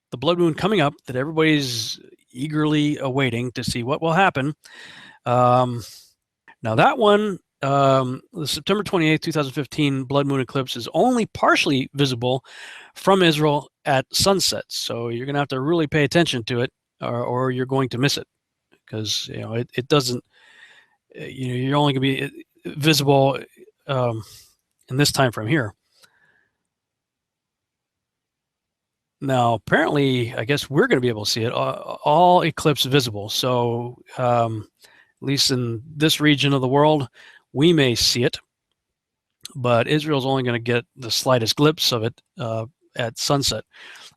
The blood moon coming up that everybody's eagerly awaiting to see what will happen. Now that one, the September 28th, 2015 blood moon eclipse is only partially visible from Israel at sunset. So you're going to have to really pay attention to it, or you're going to miss it, because it doesn't. You're only going to be visible in this time frame here. Now, apparently, I guess we're going to be able to see it all eclipse visible. So at least in this region of the world, we may see it, but Israel's only going to get the slightest glimpse of it at sunset.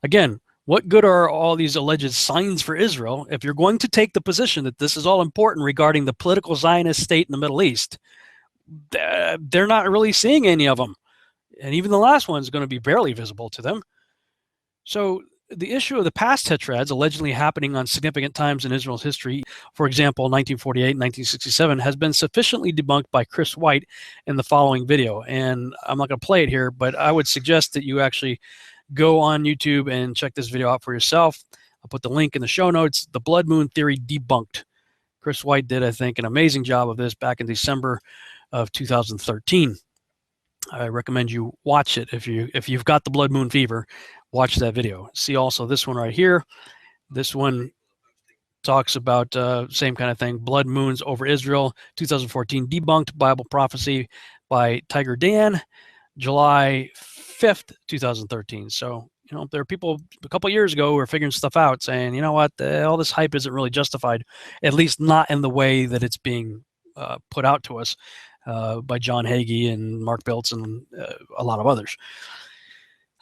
Again, what good are all these alleged signs for Israel if you're going to take the position that this is all important regarding the political Zionist state in the Middle East? They're not really seeing any of them. And even the last one is going to be barely visible to them. So the issue of the past tetrads allegedly happening on significant times in Israel's history, for example, 1948, 1967, has been sufficiently debunked by Chris White in the following video. And I'm not going to play it here, but I would suggest that you actually go on YouTube and check this video out for yourself. I'll put the link in the show notes. The Blood Moon Theory Debunked. Chris White did, I think, an amazing job of this back in December of 2013. I recommend you watch it if you've got the blood moon fever. Watch that video. See also this one right here. This one talks about same kind of thing. Blood moons over Israel, 2014 debunked Bible prophecy by Tiger Dan, July 5th, 2013. So there are people a couple of years ago who were figuring stuff out, saying, you know what, all this hype isn't really justified, at least not in the way that it's being put out to us by John Hagee and Mark Biltz and a lot of others.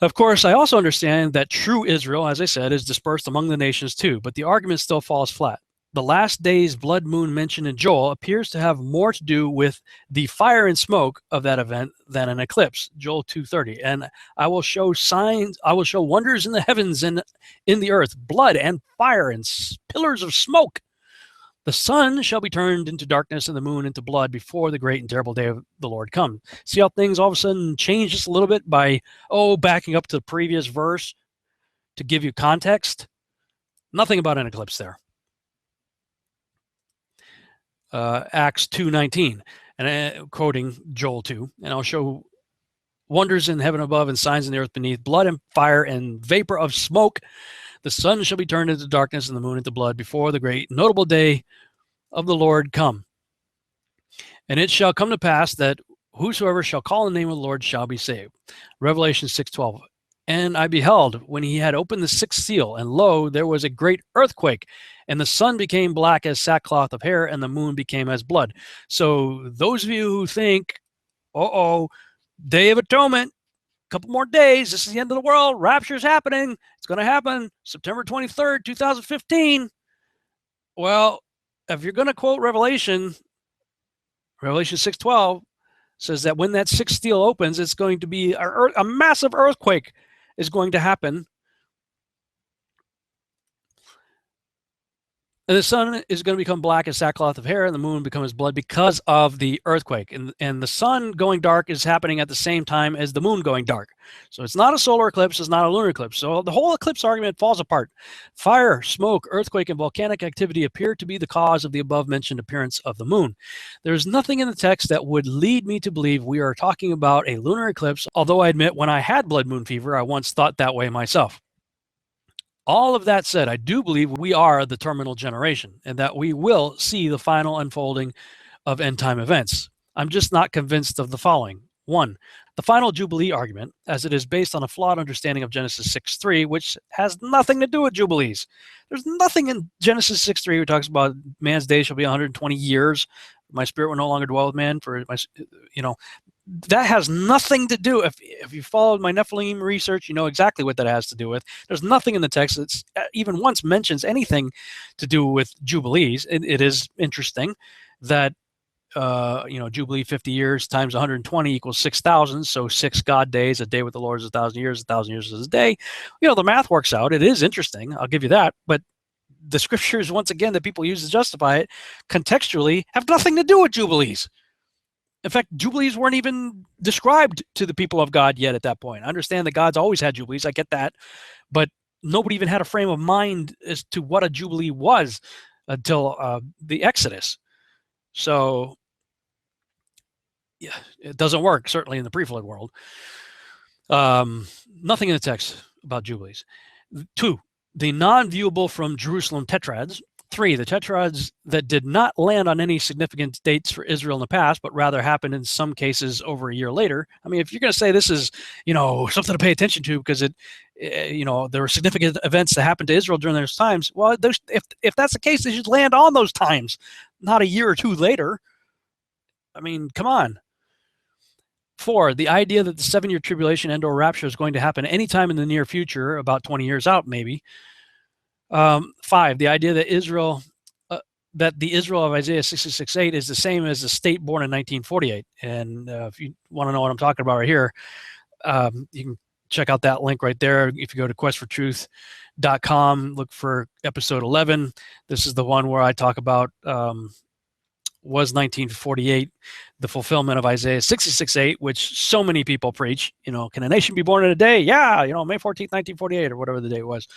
Of course, I also understand that true Israel, as I said, is dispersed among the nations too, but the argument still falls flat. The last day's blood moon mentioned in Joel appears to have more to do with the fire and smoke of that event than an eclipse, Joel 2:30. And I will show signs, I will show wonders in the heavens and in the earth, blood and fire and pillars of smoke. The sun shall be turned into darkness and the moon into blood before the great and terrible day of the Lord come. See how things all of a sudden change just a little bit by, backing up to the previous verse to give you context? Nothing about an eclipse there. Acts 2:19, and quoting Joel 2, and I'll show wonders in heaven above and signs in the earth beneath, blood and fire and vapor of smoke. The sun shall be turned into darkness and the moon into blood before the great notable day of the Lord come. And it shall come to pass that whosoever shall call on the name of the Lord shall be saved. Revelation 6:12. And I beheld when he had opened the sixth seal, and lo, there was a great earthquake, and the sun became black as sackcloth of hair, and the moon became as blood. So those of you who think, Day of Atonement, couple more days, this is the end of the world, rapture's happening, it's going to happen September 23rd, 2015. Well, if you're going to quote Revelation 6:12 says that when that sixth seal opens, it's going to be a massive earthquake is going to happen. And the sun is going to become black as sackcloth of hair, and the moon becomes blood because of the earthquake. And the sun going dark is happening at the same time as the moon going dark. So it's not a solar eclipse, it's not a lunar eclipse. So the whole eclipse argument falls apart. Fire, smoke, earthquake, and volcanic activity appear to be the cause of the above-mentioned appearance of the moon. There's nothing in the text that would lead me to believe we are talking about a lunar eclipse, although I admit when I had blood moon fever, I once thought that way myself. All of that said, I do believe we are the terminal generation and that we will see the final unfolding of end time events. I'm just not convinced of the following. 1. The final Jubilee argument, as it is based on a flawed understanding of Genesis 6:3, which has nothing to do with Jubilees. There's nothing in Genesis 6:3 who talks about man's day shall be 120 years. My spirit will no longer dwell with man. For my, that has nothing to do. If you followed my Nephilim research, you know exactly what that has to do with. There's nothing in the text that even once mentions anything to do with Jubilees. It is interesting that Jubilee 50 years times 120 equals 6,000. So 6 God days, a day with the Lord is 1,000 years, 1,000 years is a day. The math works out. It is interesting. I'll give you that. But the scriptures, once again, that people use to justify it contextually have nothing to do with Jubilees. In fact, Jubilees weren't even described to the people of God yet at that point. I understand that God's always had Jubilees. I get that. But nobody even had a frame of mind as to what a Jubilee was until the Exodus. So yeah, it doesn't work, certainly in the pre-flood world. Nothing in the text about Jubilees. 2, the non-viewable from Jerusalem tetrads. 3, the tetrads that did not land on any significant dates for Israel in the past, but rather happened in some cases over a year later. I mean, if you're going to say this is, something to pay attention to because there were significant events that happened to Israel during those times, well, if that's the case, they should land on those times, not a year or two later. I mean, come on. 4, the idea that the 7-year tribulation and/or rapture is going to happen anytime in the near future, about 20 years out, maybe. 5, the idea that the Israel of Isaiah 66:8 is the same as the state born in 1948. And if you want to know what I'm talking about right here, you can check out that link right there. If you go to questfortruth.com, look for episode 11. This is the one where I talk about was 1948 the fulfillment of Isaiah 66:8, which so many people preach. Can a nation be born in a day? Yeah, May 14th, 1948, or whatever the day was.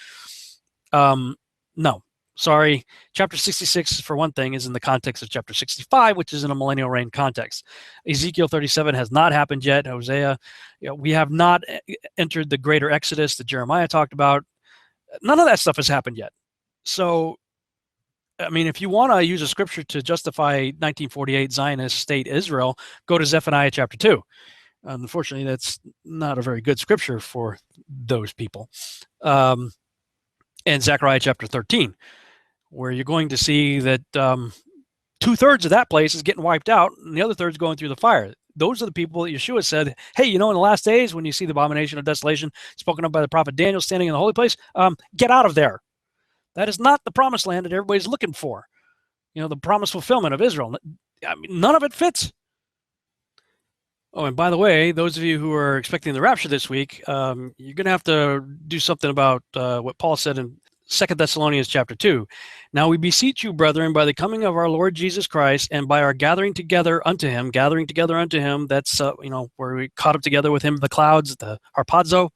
No, sorry. Chapter 66, for one thing, is in the context of chapter 65, which is in a millennial reign context. Ezekiel 37 has not happened yet. Hosea, we have not entered the greater Exodus that Jeremiah talked about. None of that stuff has happened yet. So, I mean, if you want to use a scripture to justify 1948 Zionist state Israel, go to Zephaniah chapter 2. Unfortunately, that's not a very good scripture for those people. And Zechariah chapter 13, where you're going to see that 2/3 of that place is getting wiped out, and the other third's going through the fire. Those are the people that Yeshua said, hey, in the last days, when you see the abomination of desolation spoken of by the prophet Daniel standing in the holy place, get out of there. That is not the promised land that everybody's looking for. The promised fulfillment of Israel. I mean, none of it fits. Oh, and by the way, those of you who are expecting the rapture this week, you're going to have to do something about what Paul said in 2 Thessalonians chapter 2. Now we beseech you, brethren, by the coming of our Lord Jesus Christ and by our gathering together unto him, that's, where we caught up together with him in the clouds, the harpazo,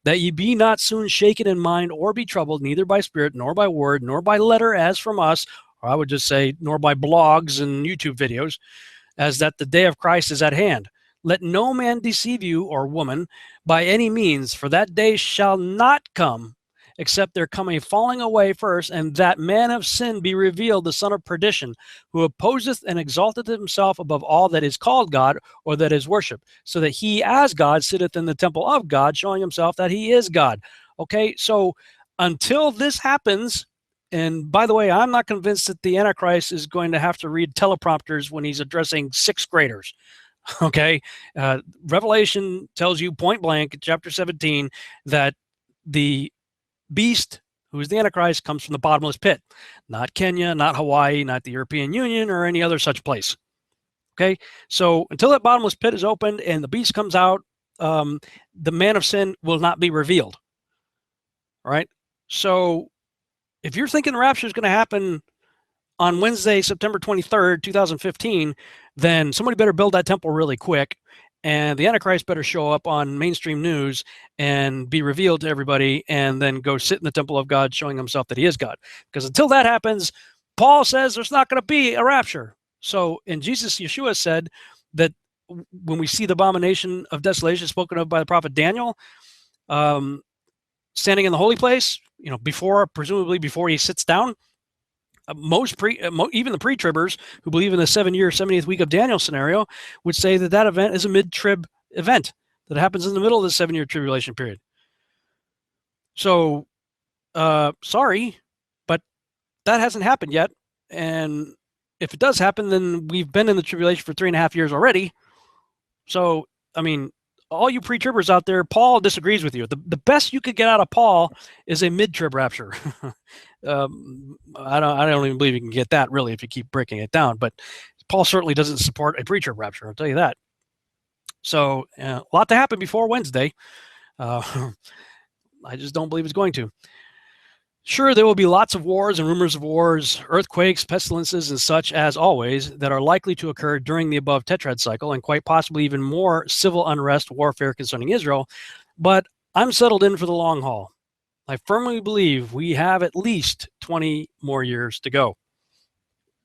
that ye be not soon shaken in mind or be troubled, neither by spirit, nor by word, nor by letter as from us, or I would just say, nor by blogs and YouTube videos, as that the day of Christ is at hand. Let no man deceive you, or woman, by any means, for that day shall not come, except there come a falling away first, and that man of sin be revealed, the son of perdition, who opposeth and exalteth himself above all that is called God, or that is worshipped, so that he as God sitteth in the temple of God, showing himself that he is God. Okay, so until this happens, and by the way, I'm not convinced that the Antichrist is going to have to read teleprompters when he's addressing 6th graders. Okay, Revelation tells you point blank, chapter 17, that the beast, who is the Antichrist, comes from the bottomless pit. Not Kenya, not Hawaii, not the European Union, or any other such place. Okay, so until that bottomless pit is opened and the beast comes out, the man of sin will not be revealed. All right, so if you're thinking the rapture is going to happen on Wednesday, September 23rd, 2015, then somebody better build that temple really quick, and the Antichrist better show up on mainstream news and be revealed to everybody, and then go sit in the temple of God, showing himself that he is God. Because until that happens, Paul says there's not going to be a rapture. So, and Yeshua said that when we see the abomination of desolation spoken of by the prophet Daniel, standing in the holy place, presumably before he sits down, Even the pre-tribbers who believe in the 7-year 70th week of Daniel scenario would say that that event is a mid-trib event that happens in the middle of the 7-year tribulation period. So, sorry, but that hasn't happened yet. And if it does happen, then we've been in the tribulation for 3.5 years already. So, I mean, all you pre-tribbers out there, Paul disagrees with you. The best you could get out of Paul is a mid-trib rapture. I don't even believe you can get that really if you keep breaking it down. But Paul certainly doesn't support a pre-trib rapture. I'll tell you that. So a lot to happen before Wednesday. I just don't believe it's going to. Sure, there will be lots of wars and rumors of wars, earthquakes, pestilences, and such as always that are likely to occur during the above tetrad cycle, and quite possibly even more civil unrest, warfare concerning Israel. But I'm settled in for the long haul. I firmly believe we have at least 20 more years to go.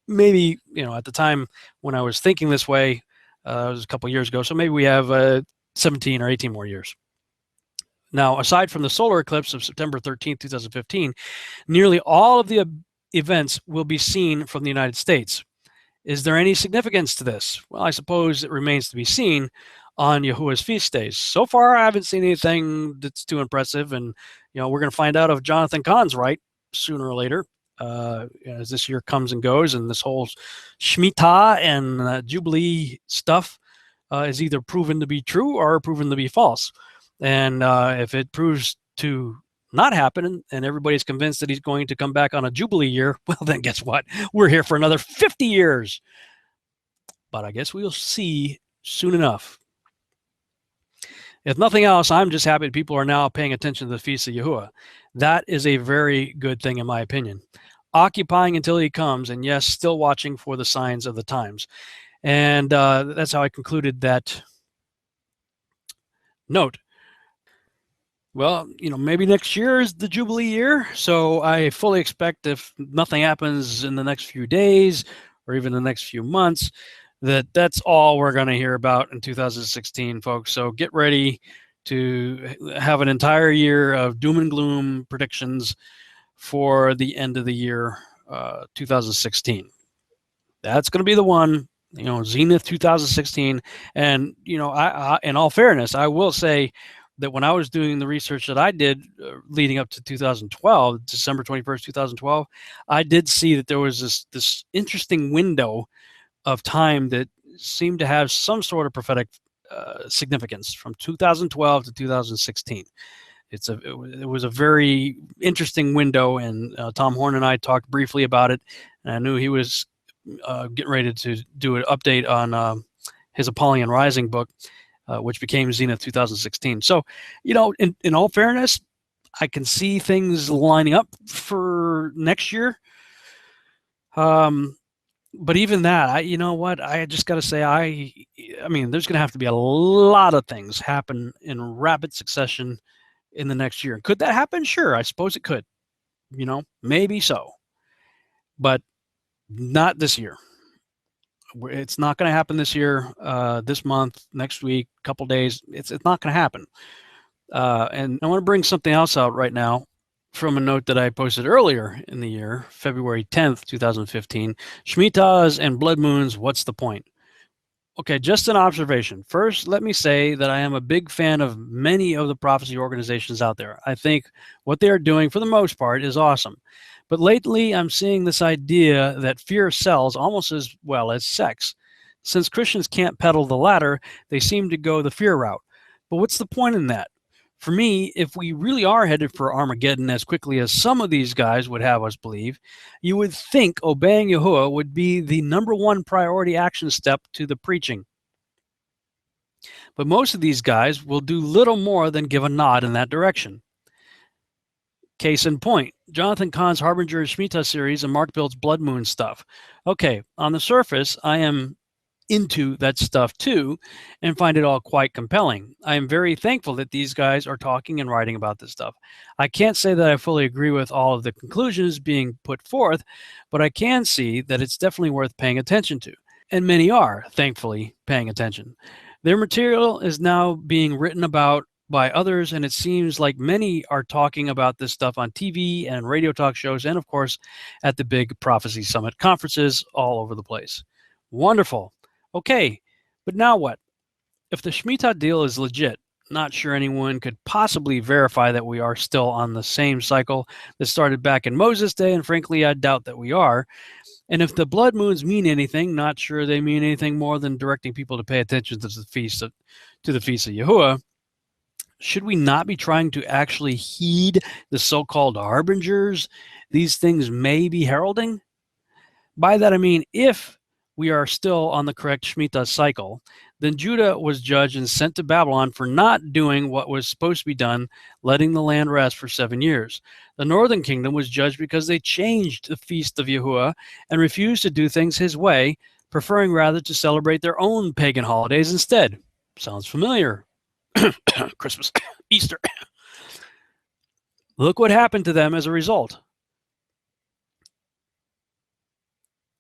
Maybe, at the time when I was thinking this way, it was a couple years ago, so maybe we have 17 or 18 more years. Now, aside from the solar eclipse of September 13th, 2015, nearly all of the events will be seen from the United States. Is there any significance to this? Well, I suppose it remains to be seen on Yahuwah's feast days. So far, I haven't seen anything that's too impressive, and we're going to find out if Jonathan Cahn's right sooner or later as this year comes and goes, and this whole Shemitah and Jubilee stuff is either proven to be true or proven to be false. And if it proves to not happen and everybody's convinced that he's going to come back on a Jubilee year, well, then guess what? We're here for another 50 years. But I guess we'll see soon enough. If nothing else, I'm just happy people are now paying attention to the Feast of Yahuwah. That is a very good thing, in my opinion. Occupying until he comes, and yes, still watching for the signs of the times. And that's how I concluded that note. Well, maybe next year is the Jubilee year, so I fully expect if nothing happens in the next few days or even the next few months, that's all we're going to hear about in 2016, folks. So get ready to have an entire year of doom and gloom predictions for the end of the year, 2016. That's going to be the one, Zenith 2016. And, I in all fairness, I will say that when I was doing the research that I did leading up to 2012, December 21st, 2012, I did see that there was this interesting window of time that seemed to have some sort of prophetic significance from 2012 to 2016. It was a very interesting window, and Tom Horn and I talked briefly about it, and I knew he was getting ready to do an update on his Apollyon Rising book, which became Zenith 2016. So, in all fairness, I can see things lining up for next year. But even that, I just got to say, I mean, there's going to have to be a lot of things happen in rapid succession in the next year. Could that happen? Sure, I suppose it could. Maybe so, but not this year. It's not going to happen this year, this month, next week, couple days. It's not going to happen. And I want to bring something else out right now from a note that I posted earlier in the year, February 10th, 2015. Shemitahs and blood moons, what's the point? Okay, just an observation. First, let me say that I am a big fan of many of the prophecy organizations out there. I think what they are doing, for the most part, is awesome. But lately, I'm seeing this idea that fear sells almost as well as sex. Since Christians can't peddle the latter, they seem to go the fear route. But what's the point in that? For me, if we really are headed for Armageddon as quickly as some of these guys would have us believe, you would think obeying Yahuwah would be the #1 priority action step to the preaching. But most of these guys will do little more than give a nod in that direction. Case in point, Jonathan Cahn's Harbinger Shemitah series and Mark Bill's Blood Moon stuff. Okay, on the surface, I am into that stuff too and find it all quite compelling. I am very thankful that these guys are talking and writing about this stuff. I can't say that I fully agree with all of the conclusions being put forth, but I can see that it's definitely worth paying attention to. And many are, thankfully, paying attention. Their material is now being written about by others, and it seems like many are talking about this stuff on TV and radio talk shows, and of course at the big Prophecy Summit conferences all over the place. Wonderful. Okay, but now what? If the Shemitah deal is legit, not sure anyone could possibly verify that we are still on the same cycle that started back in Moses' day, and frankly, I doubt that we are. And if the blood moons mean anything, not sure they mean anything more than directing people to pay attention to the feast of Yahuwah. Should we not be trying to actually heed the so-called harbingers these things may be heralding? By that I mean, if we are still on the correct Shemitah cycle, then Judah was judged and sent to Babylon for not doing what was supposed to be done, letting the land rest for 7 years. The northern kingdom was judged because they changed the feast of Yahuwah and refused to do things his way, preferring rather to celebrate their own pagan holidays instead. Sounds familiar. Christmas, Easter. Look what happened to them as a result.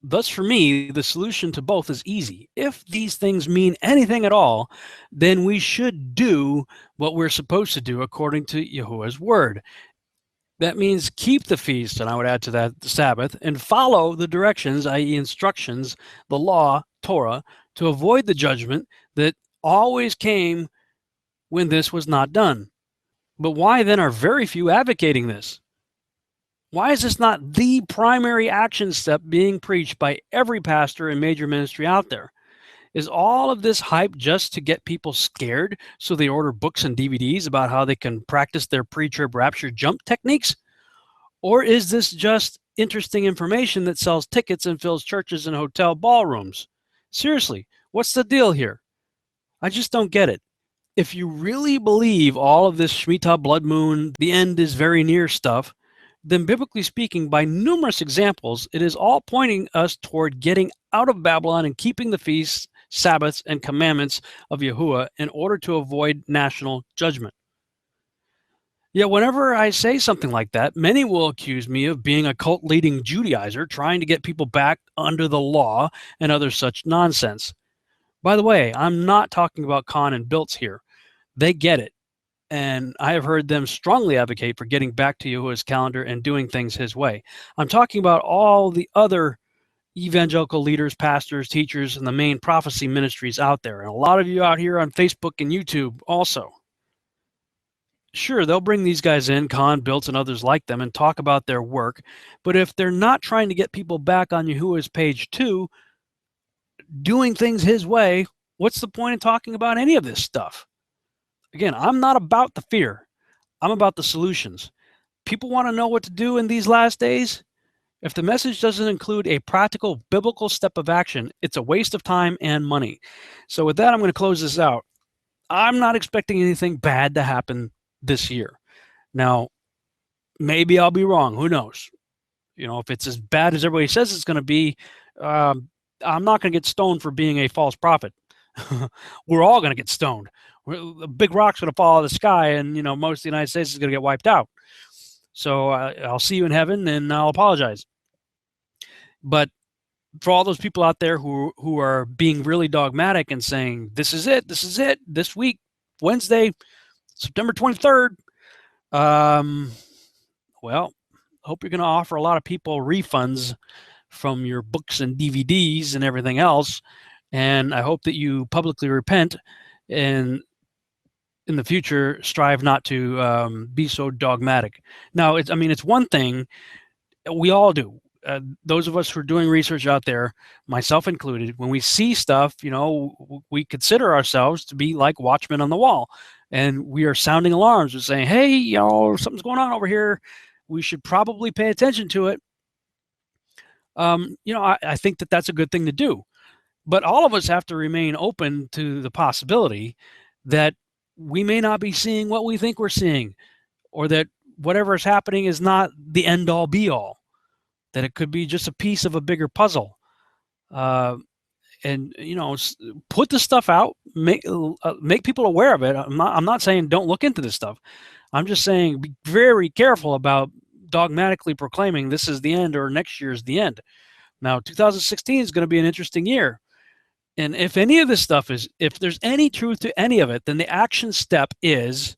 Thus, for me, the solution to both is easy. If these things mean anything at all, then we should do what we're supposed to do according to Yahuwah's word. That means keep the feast, and I would add to that the Sabbath, and follow the directions, i.e. instructions, the law, Torah, to avoid the judgment that always came when this was not done. But why then are very few advocating this? Why is this not the primary action step being preached by every pastor and major ministry out there? Is all of this hype just to get people scared so they order books and DVDs about how they can practice their pre-trib rapture jump techniques? Or is this just interesting information that sells tickets and fills churches and hotel ballrooms? Seriously, what's the deal here? I just don't get it. If you really believe all of this Shemitah, blood moon, the end is very near stuff, then biblically speaking, by numerous examples, it is all pointing us toward getting out of Babylon and keeping the feasts, Sabbaths, and commandments of Yahuwah in order to avoid national judgment. Yet whenever I say something like that, many will accuse me of being a cult-leading Judaizer trying to get people back under the law and other such nonsense. By the way, I'm not talking about Khan and Biltz here. They get it. And I have heard them strongly advocate for getting back to Yahuwah's calendar and doing things his way. I'm talking about all the other evangelical leaders, pastors, teachers, and the main prophecy ministries out there. And a lot of you out here on Facebook and YouTube also. Sure, they'll bring these guys in, Khan, Biltz, and others like them, and talk about their work. But if they're not trying to get people back on Yahuwah's page too, doing things his way, what's the point of talking about any of this stuff? Again, I'm not about the fear. I'm about the solutions. People want to know what to do in these last days. If the message doesn't include a practical biblical step of action, it's a waste of time and money. So with that, I'm going to close this out. I'm not expecting anything bad to happen this year. Now, maybe I'll be wrong. Who knows? You know, if it's as bad as everybody says it's going to be, I'm not going to get stoned for being a false prophet. We're all going to get stoned. A big rock's going to fall out of the sky, and you know most of the United States is going to get wiped out. So I'll see you in heaven, and I'll apologize. But for all those people out there who are being really dogmatic and saying this is it, this week, Wednesday, September 23rd. Well, hope you're going to offer a lot of people refunds from your books and DVDs and everything else, and I hope that you publicly repent and in the future strive not to be so dogmatic. Now, it's one thing we all do. Those of us who are doing research out there, myself included, when we see stuff, you know, we consider ourselves to be like watchmen on the wall, and we are sounding alarms. We're saying, hey, you know, something's going on over here. We should probably pay attention to it. You know, I think that that's a good thing to do. But all of us have to remain open to the possibility that we may not be seeing what we think we're seeing, or that whatever is happening is not the end-all be-all, that it could be just a piece of a bigger puzzle. And, you know, put the stuff out, make people aware of it. I'm not saying don't look into this stuff. I'm just saying be very careful about dogmatically proclaiming this is the end or next year's the end. Now, 2016 is going to be an interesting year. And if any of this stuff if there's any truth to any of it, then the action step is